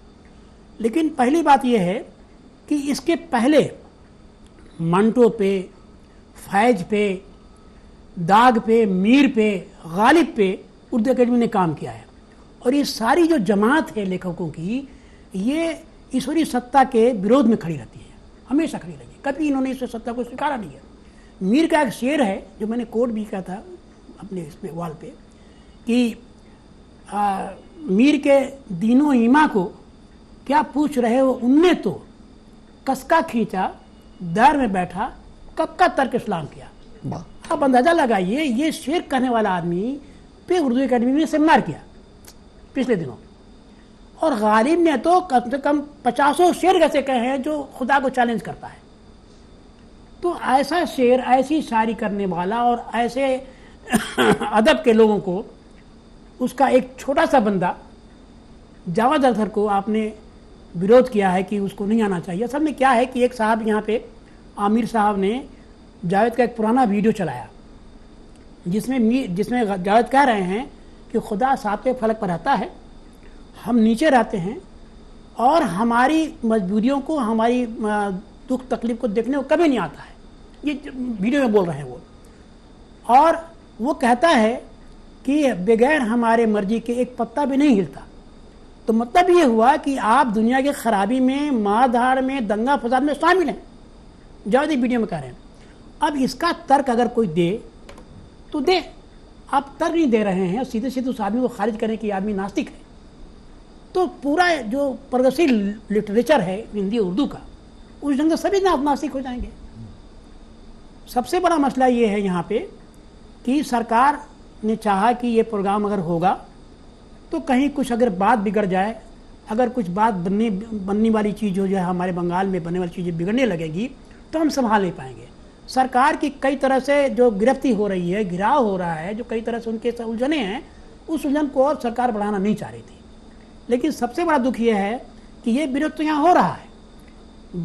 लेकिन पहली बात ये है कि इसके पहले मंटो पे, फैज पे, दाग पे, मीर पे, गालिब पे उर्दू अकेडमी ने काम किया है। और ये सारी जो जमात है लेखकों की, ये ईश्वरीय सत्ता के विरोध में खड़ी रहती है, हमेशा खड़ी रही है। कभी इन्होंने इस सत्ता को स्वीकारा नहीं है। मीर का एक शेर है जो मैंने कोट भी किया था अपने इसमें वॉल पे कि मीर के दीनो ईमा को क्या पूछ रहे हो, उनने तो कसका खींचा, दर में बैठा, कब का तर्क इस्लाम किया। अब अंदाजा लगाइए, ये शेर कहने वाला आदमी पे उर्दू अकेडमी में सेमिनार किया पिछले दिनों, और गालिब ने तो कम से कम 50 शेर ऐसे कहे हैं जो खुदा को चैलेंज करता है। तो ऐसा शेर, ऐसी शायरी करने वाला और ऐसे अदब के लोगों को, उसका एक छोटा सा बंदा जावेद अख्तर को आपने विरोध किया है कि उसको नहीं आना चाहिए। असल में क्या है कि एक साहब यहाँ पे आमिर साहब ने जावेद का एक पुराना वीडियो चलाया जिसमें जावेद कह रहे हैं कि खुदा सातवें फलक पर रहता है, हम नीचे रहते हैं और हमारी मजबूरियों को, हमारी दुख तकलीफ को देखने को कभी नहीं आता है। ये वीडियो में बोल रहे हैं वो। और वो कहता है कि बगैर हमारे मर्जी के एक पत्ता भी नहीं हिलता। तो मतलब ये हुआ कि आप दुनिया की खराबी में, मारधाड़ में, दंगा फसाद में शामिल हैं। जावेद वीडियो में कह रहे हैं। अब इसका तर्क अगर कोई दे तो दे, आप तर्क नहीं दे रहे हैं, सीधे सीधे उस आदमी को खारिज करें कि आदमी नास्तिक है। तो पूरा जो प्रगतिशील लिटरेचर है हिंदी उर्दू का, उस ढंग से सभी नास्तिक हो जाएंगे। सबसे बड़ा मसला ये है यहाँ पे कि सरकार ने चाहा कि ये प्रोग्राम अगर होगा तो कहीं कुछ अगर बात बिगड़ जाए, अगर कुछ बात बनने वाली चीज़ जो है हमारे बंगाल में बनने वाली चीज़ें बिगड़ने लगेगी तो हम संभाल नहीं पाएंगे। सरकार की कई तरह से जो गिरफ्ती हो रही है, घिराव हो रहा है, जो कई तरह से उनके उलझने हैं, उस उलझन को और सरकार बढ़ाना नहीं चाह रही थी। लेकिन सबसे बड़ा दुख ये है कि ये विरोध तो यहाँ हो रहा है।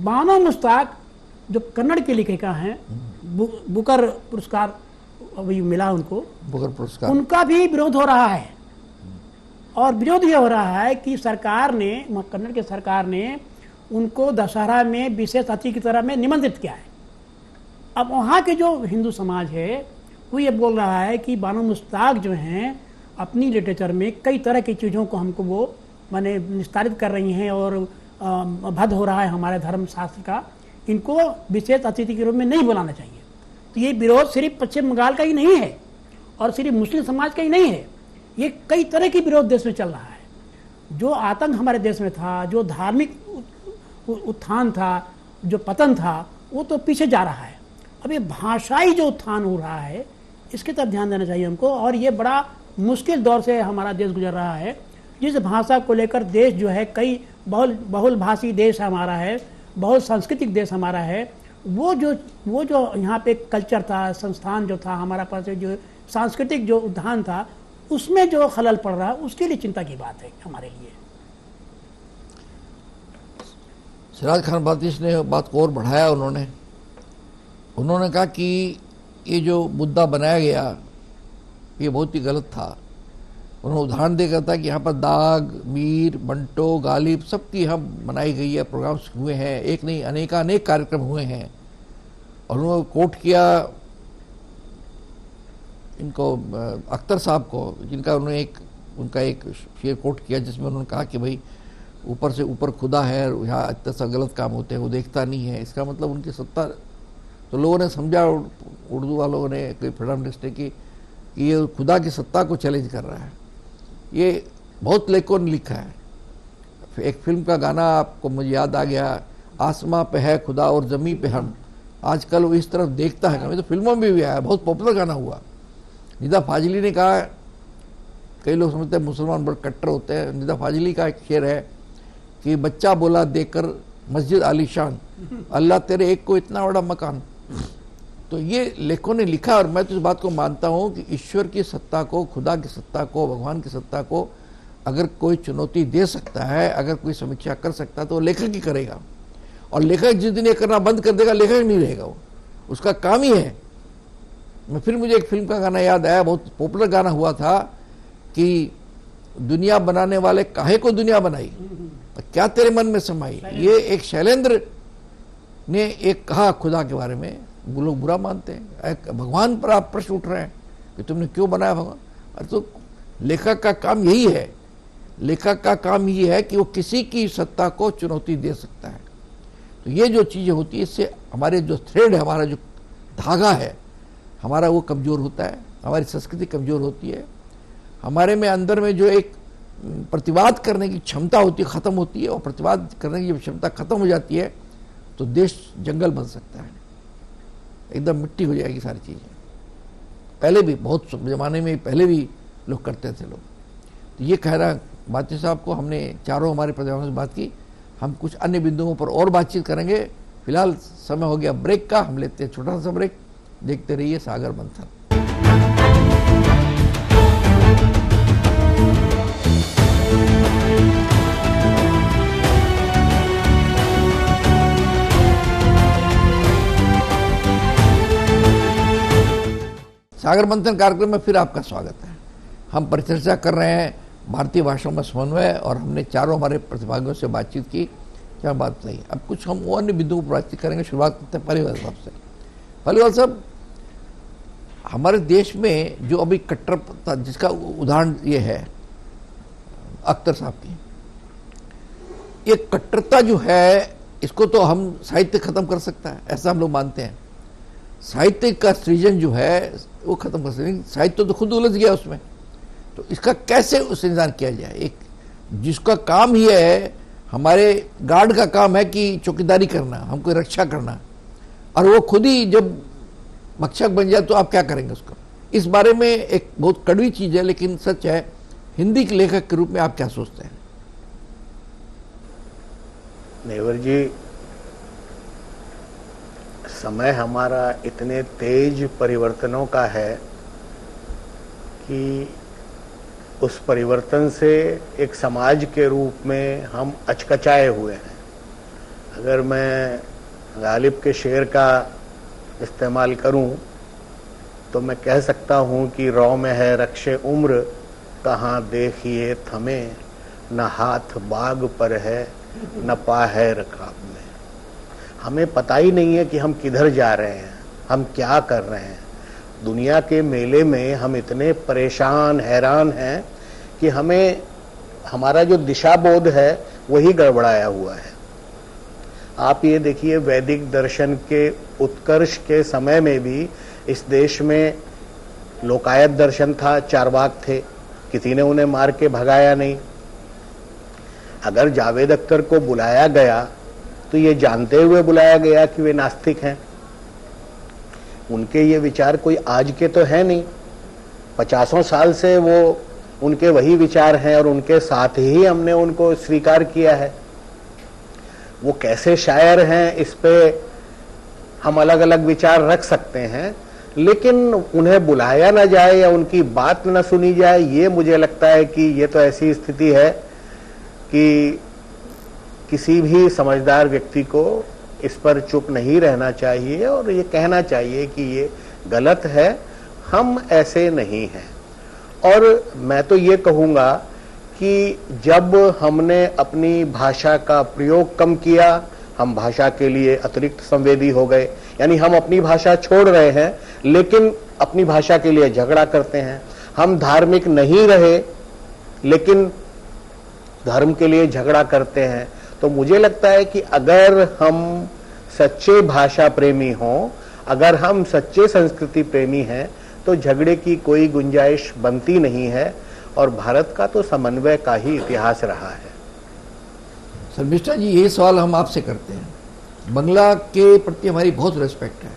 बानो मुश्ताक जो कन्नड़ के लेखिका हैं, बुकर पुरस्कार अभी मिला उनको, बुकर पुरस्कार, उनका भी विरोध हो रहा है। और विरोध ये हो रहा है कि सरकार ने, कन्नड़ की सरकार ने उनको दशहरा में विशेष अतिथि की तरह में निमंत्रित किया है। अब वहाँ के जो हिंदू समाज है वो ये बोल रहा है कि बानो मुश्ताक जो हैं अपनी लिटरेचर में कई तरह की चीज़ों को हमको वो माने निस्तारित कर रही हैं और भद्द हो रहा है हमारे धर्म शास्त्र का, इनको विशेष अतिथि के रूप में नहीं बुलाना चाहिए। तो ये विरोध सिर्फ पश्चिम बंगाल का ही नहीं है और सिर्फ मुस्लिम समाज का ही नहीं है, ये कई तरह की विरोध देश में चल रहा है। जो आतंक हमारे देश में था, जो धार्मिक उत्थान था, जो पतन था, वो तो पीछे जा रहा है। अब ये भाषाई जो उत्थान हो रहा है, इसकी तरफ ध्यान देना चाहिए हमको। और ये बड़ा मुश्किल दौर से हमारा देश गुजर रहा है, जिस भाषा को लेकर देश जो है, कई बहुल भाषी देश हमारा है, बहुत सांस्कृतिक देश हमारा है, वो जो यहाँ पे कल्चर था, संस्थान जो था हमारा पास, जो सांस्कृतिक जो उद्यान था, उसमें जो खलल पड़ रहा है, उसके लिए चिंता की बात है हमारे लिए। सिराज खान बातिश ने बात को और बढ़ाया। उन्होंने कहा कि ये जो मुद्दा बनाया गया ये बहुत ही गलत था। उन्होंने उदाहरण देकर था कि यहाँ पर दाग, मीर, मंटो, गालिब सबकी यहाँ बनाई गई है, प्रोग्राम्स हुए हैं, एक नहीं अनेक कार्यक्रम हुए हैं। और उन्होंने कोट किया इनको अख्तर साहब को, जिनका उन्होंने उनका एक शेर कोट किया जिसमें उन्होंने कहा कि भाई ऊपर से ऊपर खुदा है, यहाँ इतना सा गलत काम होते हैं वो देखता नहीं है। इसका मतलब उनकी सत्ता तो लोगों ने समझा, उर्दू वालों ने, कोई फ्रीडम ने कि ये खुदा की सत्ता को चैलेंज कर रहा है। ये बहुत लेखकों ने लिखा है। एक फिल्म का गाना आपको मुझे याद आ गया, आसमां पे है खुदा और ज़मीं पे हम, आजकल वो इस तरफ देखता है। तो फिल्मों में भी आया, बहुत पॉपुलर गाना हुआ। निदा फाजिली ने कहा, कई लोग समझते हैं मुसलमान बड़े कट्टर होते हैं, निदा फाजिली का एक शेर है कि बच्चा बोला देकर मस्जिद आलीशान, अल्लाह तेरे एक को इतना बड़ा मकान। तो ये लेखकों ने लिखा, और मैं तो इस बात को मानता हूँ कि ईश्वर की सत्ता को, खुदा की सत्ता को, भगवान की सत्ता को अगर कोई चुनौती दे सकता है, अगर कोई समीक्षा कर सकता है तो लेखक ही करेगा। और लेखक जिस दिन ये करना बंद कर देगा, लेखक नहीं रहेगा, वो उसका काम ही है। फिर मुझे एक फिल्म का गाना याद आया, बहुत पॉपुलर गाना हुआ था कि दुनिया बनाने वाले काहे को दुनिया बनाई, क्या तेरे मन में समाई। ये एक शैलेंद्र ने एक कहा खुदा के बारे में, वो लोग बुरा मानते हैं, भगवान पर आप प्रश्न उठ रहे हैं कि तुमने क्यों बनाया भगवान। अरे तो लेखक का काम यही है, लेखक का काम ये है कि वो किसी की सत्ता को चुनौती दे सकता है। तो ये जो चीज़ें होती है, इससे हमारे जो थ्रेड है, हमारा जो धागा है हमारा, वो कमज़ोर होता है, हमारी संस्कृति कमज़ोर होती है, हमारे में अंदर में जो एक प्रतिवाद करने की क्षमता होती है ख़त्म होती है। और प्रतिवाद करने की क्षमता ख़त्म हो जाती है तो देश जंगल बन सकता है, एकदम मिट्टी हो जाएगी सारी चीज़ें। पहले भी बहुत ज़माने में पहले भी लोग करते थे लोग। तो ये कह रहा बादशाह साहब को हमने चारों हमारे प्रतिभागियों से बात की, हम कुछ अन्य बिंदुओं पर और बातचीत करेंगे। फिलहाल समय हो गया ब्रेक का, हम लेते हैं छोटा सा ब्रेक। देखते रहिए सागर मंथन। सागर मंथन कार्यक्रम में फिर आपका स्वागत है। हम परिचर्चा कर रहे हैं भारतीय भाषाओं में समन्वय, और हमने चारों हमारे प्रतिभागियों से बातचीत की। क्या बात नहीं, अब कुछ हम अन्य बिंदुओं पर बातचीत करेंगे। शुरुआत करते हैं पालीवाल साहब से। पालीवाल साहब, हमारे देश में जो अभी कट्टरता, जिसका उदाहरण ये है अख्तर साहब की, ये कट्टरता जो है, इसको तो हम साहित्य खत्म कर सकता है, ऐसा हम लोग मानते हैं। साहित्य का सृजन जो है वो खत्म कर सकते, साहित्य तो खुद उलझ गया उसमें। तो इसका कैसे उससे निदान किया जाए? एक जिसका काम ही है, हमारे गार्ड का काम है कि चौकीदारी करना, हमको रक्षा करना, और वो खुद ही जब भक्षक बन जाए तो आप क्या करेंगे उसको? इस बारे में एक बहुत कड़वी चीज है, लेकिन सच है। हिंदी के लेखक के रूप में आप क्या सोचते हैं? नेवर जी, समय हमारा इतने तेज परिवर्तनों का है कि उस परिवर्तन से एक समाज के रूप में हम अचकचाए हुए हैं। अगर मैं गालिब के शेर का इस्तेमाल करूं तो मैं कह सकता हूं कि रौ में है रक्षे उम्र, कहाँ देखिए थमे, न हाथ बाग पर है न पा है रकाब में। हमें पता ही नहीं है कि हम किधर जा रहे हैं, हम क्या कर रहे हैं। दुनिया के मेले में हम इतने परेशान हैरान हैं कि हमें हमारा जो दिशा बोध है वही गड़बड़ाया हुआ है। आप ये देखिए, वैदिक दर्शन के उत्कर्ष के समय में भी इस देश में लोकायत दर्शन था, चारवाक थे, किसी ने उन्हें मार के भगाया नहीं। अगर जावेद अख्तर को बुलाया गया तो ये जानते हुए बुलाया गया कि वे नास्तिक हैं। उनके ये विचार कोई आज के तो है नहीं, 50 साल से वो उनके वही विचार हैं और उनके साथ ही हमने उनको स्वीकार किया है। वो कैसे शायर हैं इस पे हम अलग अलग विचार रख सकते हैं, लेकिन उन्हें बुलाया ना जाए या उनकी बात ना सुनी जाए, ये मुझे लगता है कि ये तो ऐसी स्थिति है कि किसी भी समझदार व्यक्ति को इस पर चुप नहीं रहना चाहिए और ये कहना चाहिए कि ये गलत है, हम ऐसे नहीं हैं। और मैं तो ये कहूँगा कि जब हमने अपनी भाषा का प्रयोग कम किया, हम भाषा के लिए अतिरिक्त संवेदी हो गए, यानी हम अपनी भाषा छोड़ रहे हैं लेकिन अपनी भाषा के लिए झगड़ा करते हैं। हम धार्मिक नहीं रहे लेकिन धर्म के लिए झगड़ा करते हैं। तो मुझे लगता है कि अगर हम सच्चे भाषा प्रेमी हों अगर हम सच्चे संस्कृति प्रेमी हैं तो झगड़े की कोई गुंजाइश बनती नहीं है, और भारत का तो समन्वय का ही इतिहास रहा है। शर्मिष्ठा जी, ये सवाल हम आपसे करते हैं। बंगला के प्रति हमारी बहुत रिस्पेक्ट है,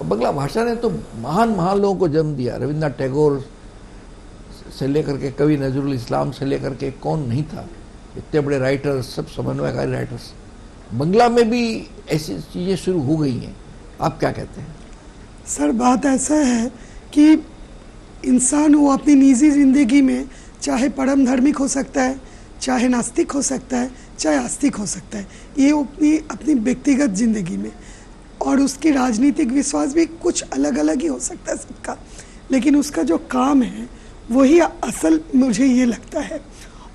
और बंगला भाषा ने तो महान महान लोगों को जन्म दिया। रविन्द्रनाथ टैगोर से लेकर के कवि नजरुल इस्लाम से लेकर के कौन नहीं था, इतने बड़े राइटर्स, सब समन्वयकारी राइटर्स। बंगला में भी ऐसी चीज़ें शुरू हो गई हैं, आप क्या कहते हैं? सर, बात ऐसा है कि इंसान वो अपनी निजी ज़िंदगी में चाहे परम धार्मिक हो सकता है, चाहे नास्तिक हो सकता है, चाहे आस्तिक हो सकता है, ये अपनी अपनी व्यक्तिगत ज़िंदगी में, और उसकी राजनीतिक विश्वास भी कुछ अलग अलग ही हो सकता है सबका, लेकिन उसका जो काम है वही असल मुझे ये लगता है।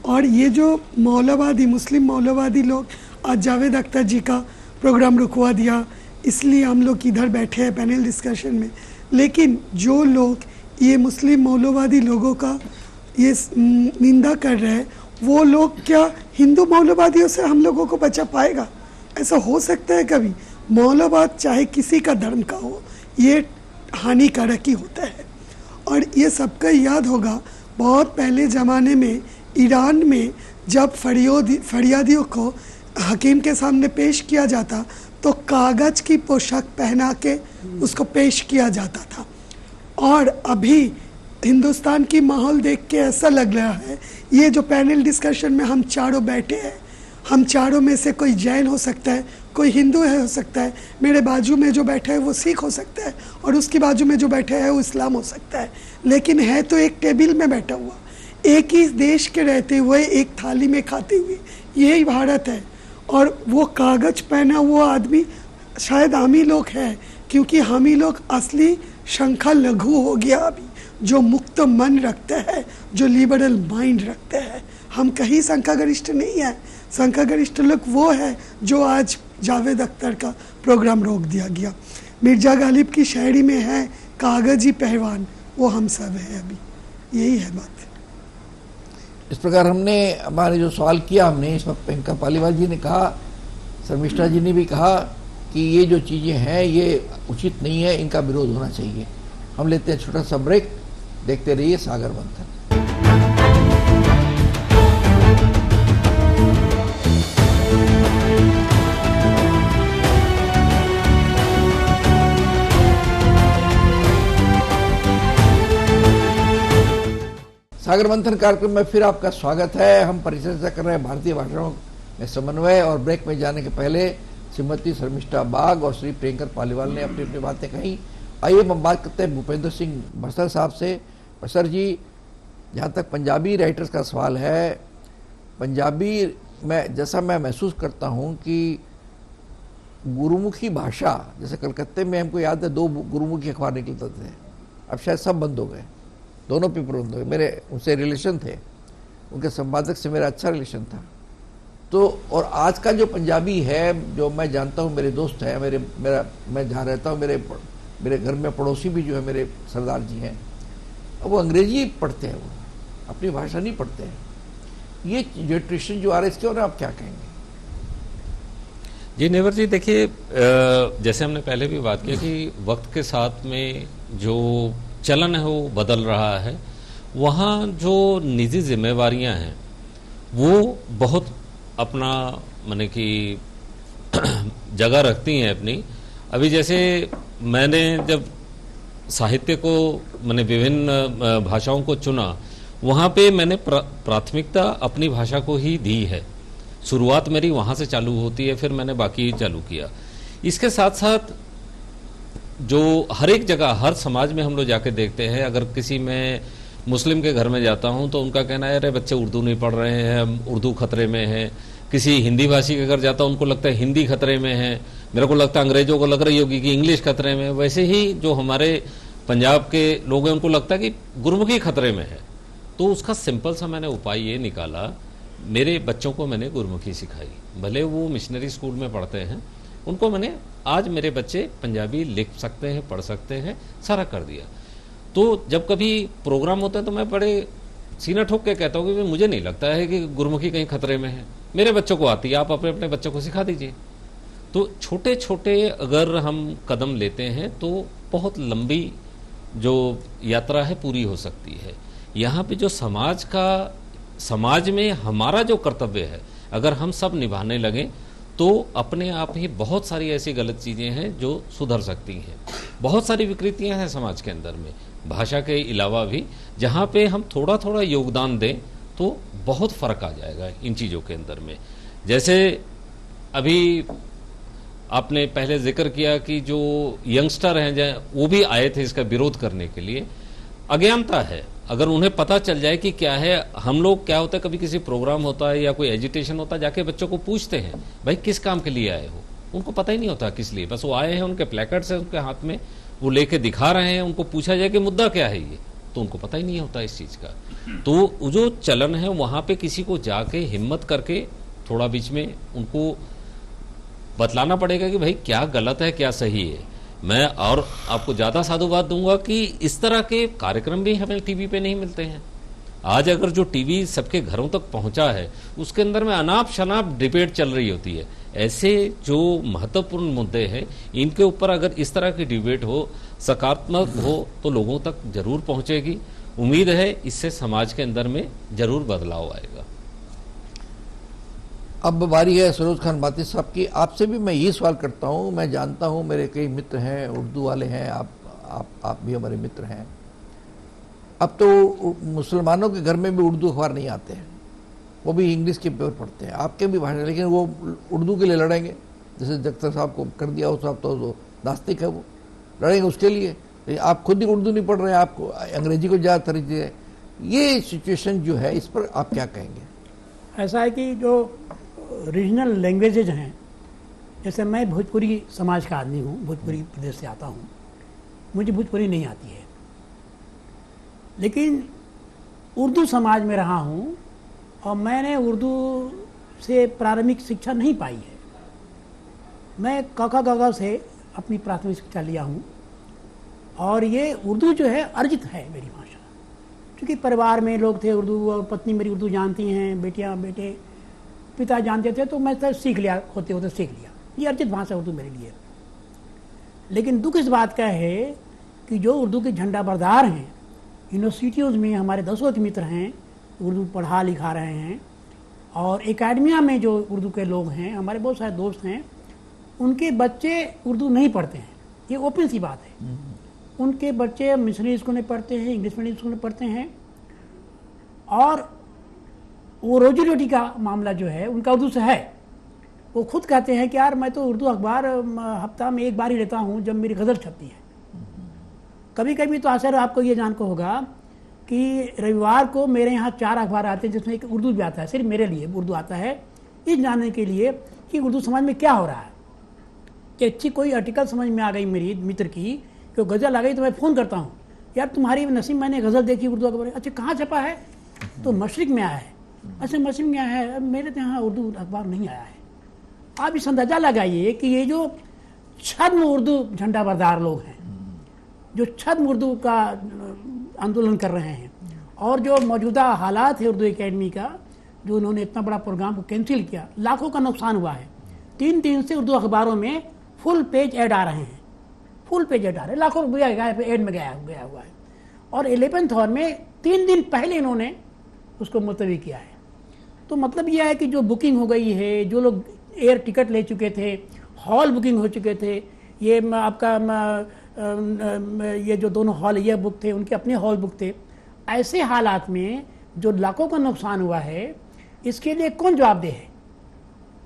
और ये जो मौलवादी, मुस्लिम मौलवादी लोग, आज जावेद अख्तर जी का प्रोग्राम रुकवा दिया, इसलिए हम लोग इधर बैठे हैं पैनल डिस्कशन में, लेकिन जो लोग ये मुस्लिम मौलवादी लोगों का ये निंदा कर रहे हैं, वो लोग क्या हिंदू मौलवादियों से हम लोगों को बचा पाएगा? ऐसा हो सकता है कभी? मौलवाद चाहे किसी का धर्म का हो, ये हानिकारक ही होता है। और ये सबका याद होगा, बहुत पहले ज़माने में ईरान में जब फरियादियों को हकीम के सामने पेश किया जाता तो कागज़ की पोशाक पहना के उसको पेश किया जाता था। और अभी हिंदुस्तान की माहौल देख के ऐसा लग रहा है, ये जो पैनल डिस्कशन में हम चारों बैठे हैं, हम चारों में से कोई जैन हो सकता है, कोई हिंदू है हो सकता है, मेरे बाजू में जो बैठा है वो सिख हो सकता है, और उसकी बाजू में जो बैठा है वो इस्लाम हो सकता है, लेकिन है तो एक टेबल में बैठा हुआ, एक ही देश के रहते हुए, एक थाली में खाते हुए। यही भारत है। और वो कागज पहना हुआ आदमी शायद हम ही लोग हैं, क्योंकि हम ही लोग असली शंखा लघु हो गया अभी, जो मुक्त मन रखते हैं, जो लिबरल माइंड रखते हैं। हम कहीं संख्यागरिष्ठ नहीं है। संख्यागरिष्ठ लोग वो है जो आज जावेद अख्तर का प्रोग्राम रोक दिया गया। मिर्जा गालिब की शायरी में है कागजी पहलवान, वो हम सब है अभी। यही है बात। इस प्रकार हमने हमारे जो सवाल किया हमने, इसमें प्रियंका पालीवाल जी ने कहा, शर्मिष्ठा जी ने भी कहा कि ये जो चीज़ें हैं ये उचित नहीं है, इनका विरोध होना चाहिए। हम लेते हैं छोटा सा ब्रेक, देखते रहिए सागर मंथन। सागर मंथन कार्यक्रम में फिर आपका स्वागत है। हम परिचर्चा कर रहे हैं भारतीय भाषाओं में समन्वय, और ब्रेक में जाने के पहले श्रीमती शर्मिष्ठा बाग और श्री प्रियंका पालीवाल ने अपनी अपनी बातें कही। आइए हम बात करते हैं भूपेंद्र सिंह बसर साहब से। बसर जी, जहाँ तक पंजाबी राइटर्स का सवाल है, पंजाबी में जैसा मैं महसूस करता हूँ कि गुरुमुखी भाषा, जैसे कलकत्ते में हमको याद है 2 गुरुमुखी अखबार निकलते थे, अब शायद सब बंद हो गए, दोनों पेपर बंद हो गए। मेरे उनसे रिलेशन थे, उनके संपादक से मेरा अच्छा रिलेशन था। तो और आज का जो पंजाबी है, जो मैं जानता हूँ, मेरे दोस्त हैं, मैं जहाँ रहता हूँ, मेरे घर में पड़ोसी भी जो है मेरे सरदार जी हैं, वो अंग्रेजी पढ़ते हैं, वो अपनी भाषा नहीं पढ़ते हैं। ये जो ट्रेडिशन जो आ रहा है, इसके बारे में आप क्या कहेंगे? जी नेवर जी, देखिए, जैसे हमने पहले भी बात की कि वक्त के साथ में जो चलन है वो बदल रहा है। वहाँ जो निजी जिम्मेवारियाँ हैं वो बहुत अपना माने कि जगह रखती हैं अपनी। अभी जैसे मैंने जब साहित्य को मैंने विभिन्न भाषाओं को चुना, वहाँ पे मैंने प्राथमिकता अपनी भाषा को ही दी है। शुरुआत मेरी वहाँ से चालू होती है, फिर मैंने बाकी चालू किया। इसके साथ साथ जो हर एक जगह, हर समाज में हम लोग जाके देखते हैं, अगर किसी में मुस्लिम के घर में जाता हूं तो उनका कहना है अरे बच्चे उर्दू नहीं पढ़ रहे हैं, उर्दू खतरे में है। किसी हिंदी भाषी के घर जाता हूं, उनको लगता है हिंदी खतरे में है। मेरे को लगता है अंग्रेजों को लग रही होगी कि इंग्लिश खतरे में है। वैसे ही जो हमारे पंजाब के लोग हैं उनको लगता है कि गुरमुखी खतरे में है। तो उसका सिंपल सा मैंने उपाय ये निकाला, मेरे बच्चों को मैंने गुरमुखी सिखाई। भले वो मिशनरी स्कूल में पढ़ते हैं, उनको मैंने, आज मेरे बच्चे पंजाबी लिख सकते हैं, पढ़ सकते हैं, सारा कर दिया। तो जब कभी प्रोग्राम होता है तो मैं बड़े सीना ठोक के कहता हूँ कि मुझे नहीं लगता है कि गुरमुखी कहीं खतरे में है। मेरे बच्चों को आती है, आप अपने अपने बच्चों को सिखा दीजिए। तो छोटे छोटे अगर हम कदम लेते हैं तो बहुत लंबी जो यात्रा है पूरी हो सकती है। यहाँ पे जो समाज में हमारा जो कर्तव्य है अगर हम सब निभाने लगें तो अपने आप ही बहुत सारी ऐसी गलत चीज़ें हैं जो सुधर सकती हैं। बहुत सारी विकृतियां हैं समाज के अंदर में, भाषा के अलावा भी, जहाँ पे हम थोड़ा थोड़ा योगदान दें तो बहुत फर्क आ जाएगा इन चीज़ों के अंदर में। जैसे अभी आपने पहले जिक्र किया कि जो यंगस्टर हैं वो भी आए थे इसका विरोध करने के लिए। अज्ञानता है, अगर उन्हें पता चल जाए कि क्या है, हम लोग क्या होता है कभी किसी प्रोग्राम होता है या कोई एजिटेशन होता है जाके बच्चों को पूछते हैं भाई किस काम के लिए आए हो, उनको पता ही नहीं होता किस लिए, बस वो आए हैं, उनके प्लेकार्ड्स हैं उनके हाथ में, वो लेके दिखा रहे हैं, उनको पूछा जाए कि मुद्दा क्या है ये, तो उनको पता ही नहीं होता इस चीज का। तो जो चलन है वहां पे किसी को जाके हिम्मत करके थोड़ा बीच में उनको बतलाना पड़ेगा कि भाई क्या गलत है क्या सही है। मैं और आपको ज्यादा साधुवाद दूंगा कि इस तरह के कार्यक्रम भी हमें टीवी पे नहीं मिलते हैं। आज अगर जो टीवी सबके घरों तक पहुंचा है उसके अंदर में अनाप शनाप डिबेट चल रही होती है। ऐसे जो महत्वपूर्ण मुद्दे हैं इनके ऊपर अगर इस तरह की डिबेट हो, सकारात्मक हो, तो लोगों तक जरूर पहुंचेगी। उम्मीद है इससे समाज के अंदर में जरूर बदलाव आएगा। अब बारी है सरोज खान बाती साहब की। आपसे भी मैं ये सवाल करता हूँ, मैं जानता हूँ मेरे कई मित्र हैं उर्दू वाले हैं, आप भी हमारे मित्र हैं। अब तो मुसलमानों के घर में भी उर्दू अखबार नहीं आते हैं, वो भी इंग्लिश के पेपर पढ़ते हैं, आपके भी भाषा, लेकिन वो उर्दू के लिए लड़ेंगे। जैसे जख्तर साहब को कर दिया हो साहब, तो नास्तिक है, वो लड़ेंगे उसके लिए। लेकिन आप खुद ही उर्दू नहीं पढ़ रहे हैं, आपको अंग्रेजी को ज़्यादा तरजीह है। ये सिचुएशन जो है इस पर आप क्या कहेंगे? ऐसा है कि जो रीजनल लैंग्वेजेज हैं, जैसे मैं भोजपुरी समाज का आदमी हूँ, भोजपुरी प्रदेश से आता हूँ, मुझे भोजपुरी नहीं आती है, लेकिन उर्दू समाज में रहा हूँ और मैंने उर्दू से प्रारंभिक शिक्षा नहीं पाई है। मैं काका गागा से अपनी प्राथमिक शिक्षा लिया हूँ और ये उर्दू जो है अर्जित है मेरी भाषा, क्योंकि परिवार में लोग थे उर्दू और पत्नी मेरी उर्दू जानती हैं, बेटियाँ बेटे पिता जानते थे, तो मैं तो सीख लिया, होते होते सीख लिया। ये अर्जित भाषा उर्दू मेरे लिए। लेकिन दुख इस बात का है कि जो उर्दू के झंडा बरदार हैं, यूनिवर्सिटियों में हमारे दसों के मित्र हैं उर्दू पढ़ा लिखा रहे हैं, और एकेडमिया में जो उर्दू के लोग हैं, हमारे बहुत सारे दोस्त हैं, उनके बच्चे उर्दू नहीं पढ़ते हैं। ये ओपन सी बात है। उनके बच्चे मिशनरी स्कूल में पढ़ते हैं, इंग्लिश मीडियम स्कूल में पढ़ते हैं, और वो रोजी रोटी का मामला जो है उनका उर्दू से है। वो खुद कहते हैं कि यार मैं तो उर्दू अखबार हफ्ता में एक बार ही लेता हूँ जब मेरी गज़ल छपती है। कभी कभी तो असर आपको ये जान को होगा कि रविवार को मेरे यहाँ 4 अखबार आते हैं जिसमें एक उर्दू भी आता है, सिर्फ मेरे लिए उर्दू आता है, इस जानने के लिए कि उर्दू समाज में क्या हो रहा है। कि अच्छी कोई आर्टिकल समझ में आ गई मेरी मित्र की, कि गज़ल आ गई, तो मैं फ़ोन करता हूँ, यार तुम्हारी नसीब मैंने गज़ल देखी उर्दू अखबार। अच्छा कहाँ छपा है? तो मशरिक में आया है। अच्छा मशरिक में आया है, मेरे तो यहाँ उर्दू अखबार नहीं आया है। आप इस अंदाज़ा लगाइए कि ये जो छद्म उर्दू झंडा बरदार लोग हैं, जो छद्म उर्दू का आंदोलन कर रहे हैं, और जो मौजूदा हालात है उर्दू एकेडमी का, जो उन्होंने इतना बड़ा प्रोग्राम को कैंसिल किया, लाखों का नुकसान हुआ है। 3 दिन से उर्दू अखबारों में फुल पेज ऐड आ रहे हैं, फुल पेज ऐड आ रहे हैं, लाखों रुपया ऐड में गया हुआ है। और 11th आवर में 3 दिन पहले इन्होंने उसको मुलतवी किया है। तो मतलब यह है कि जो बुकिंग हो गई है, जो लोग एयर टिकट ले चुके थे, हॉल बुकिंग हो चुके थे, ये आपका ये जो दोनों हॉल ये बुक थे, उनके अपने हॉल बुक थे, ऐसे हालात में जो लाखों का नुकसान हुआ है, इसके लिए कौन जवाबदेह है?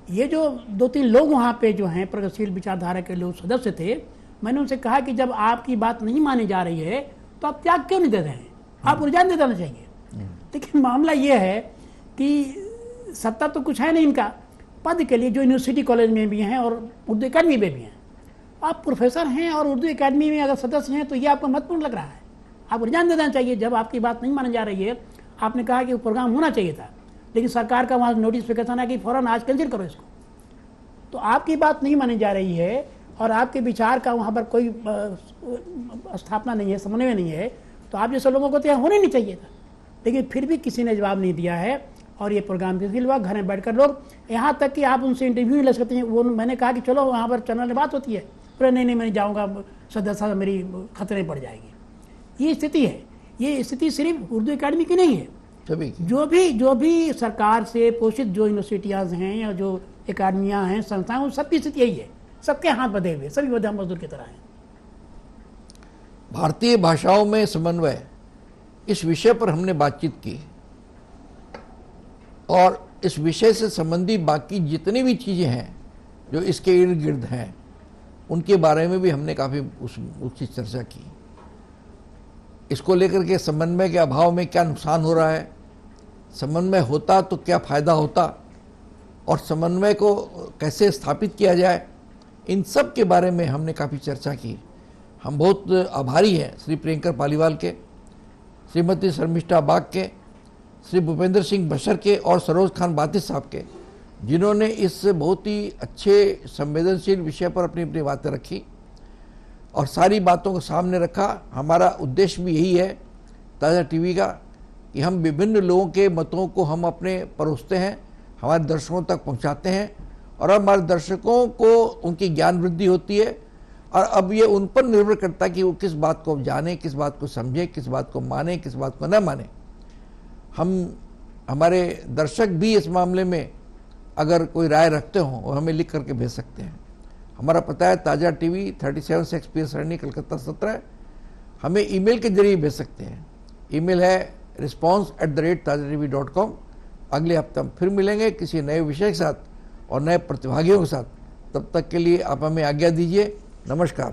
ये जो 2-3 लोग वहाँ पे जो हैं प्रगतिशील विचारधारा के लोग सदस्य थे, मैंने उनसे कहा कि जब आपकी बात नहीं मानी जा रही है तो आप त्याग क्यों नहीं दे रहे हैं? आप रुझान दे देना चाहिए। लेकिन मामला ये है कि सत्ता तो कुछ है नहीं इनका, पद के लिए जो यूनिवर्सिटी कॉलेज में भी हैं और उर्दू एकेडमी में भी हैं। आप प्रोफेसर हैं और उर्दू एकेडमी में अगर सदस्य हैं तो ये आपको महत्वपूर्ण लग रहा है, आप रुझान दे देना चाहिए। जब आपकी बात नहीं मानी जा रही है, आपने कहा कि वो प्रोग्राम होना चाहिए था, लेकिन सरकार का वहाँ नोटिफिकेशन है कि फ़ौरन आज कैंसिल करो इसको। तो आपकी बात नहीं मानी जा रही है और आपके विचार का वहाँ पर कोई स्थापना नहीं है, समन्वय नहीं है, तो आप जैसे लोगों को तो यहाँ होने नहीं चाहिए था। लेकिन फिर भी किसी ने जवाब नहीं दिया है और ये प्रोग्राम भी हुआ, घर में बैठकर लोग, यहाँ तक कि आप उनसे इंटरव्यू नहीं ले सकते हैं। वो मैंने कहा कि चलो वहाँ पर चैनल में बात होती है, बोले नहीं मैं जाऊँगा, सदस्यता मेरी खतरे पड़ जाएगी। ये स्थिति है। ये स्थिति सिर्फ उर्दू अकेडमी की नहीं है, सभी की। जो भी सरकार से पोषित जो यूनिवर्सिटियाँ हैं या जो अकादमियाँ हैं, संस्थाएं, उन सबकी स्थिति यही है। सबके हाथ बंधे हुए, सभी मध्यम मजदूर की तरह हैं। भारतीय भाषाओं में समन्वय, इस विषय पर हमने बातचीत की और इस विषय से संबंधी बाकी जितनी भी चीज़ें हैं जो इसके इर्द गिर्द हैं, उनके बारे में भी हमने काफ़ी उसकी चर्चा की। इसको लेकर के समन्वय के अभाव में क्या नुकसान हो रहा है, समन्वय होता तो क्या फ़ायदा होता, और समन्वय को कैसे स्थापित किया जाए, इन सब के बारे में हमने काफ़ी चर्चा की। हम बहुत आभारी हैं श्री प्रियंकर पालीवाल के, श्रीमती शर्मिष्ठा बाग के, श्री भूपेंद्र सिंह बशर के और सरोज खान बातिश साहब के, जिन्होंने इस बहुत ही अच्छे संवेदनशील विषय पर अपनी अपनी बातें रखी और सारी बातों को सामने रखा। हमारा उद्देश्य भी यही है ताज़ा टीवी का कि हम विभिन्न लोगों के मतों को हम अपने परोसते हैं, हमारे दर्शकों तक पहुंचाते हैं और हमारे दर्शकों को उनकी ज्ञान वृद्धि होती है। और अब ये उन पर निर्भर करता है कि वो किस बात को जाने, किस बात को समझे, किस बात को माने, किस बात को न माने। हमारे दर्शक भी इस मामले में अगर कोई राय रखते हों वो हमें लिख करके भेज सकते हैं। हमारा पता है ताज़ा टीवी 37 शेक्सपियर सरणी, कलकत्ता 17। हमें ईमेल के जरिए भेज सकते हैं। ईमेल है response@tazatv.com। अगले हफ्ते हम फिर मिलेंगे किसी नए विषय के साथ और नए प्रतिभागियों के साथ। तब तक के लिए आप हमें आज्ञा दीजिए। नमस्कार।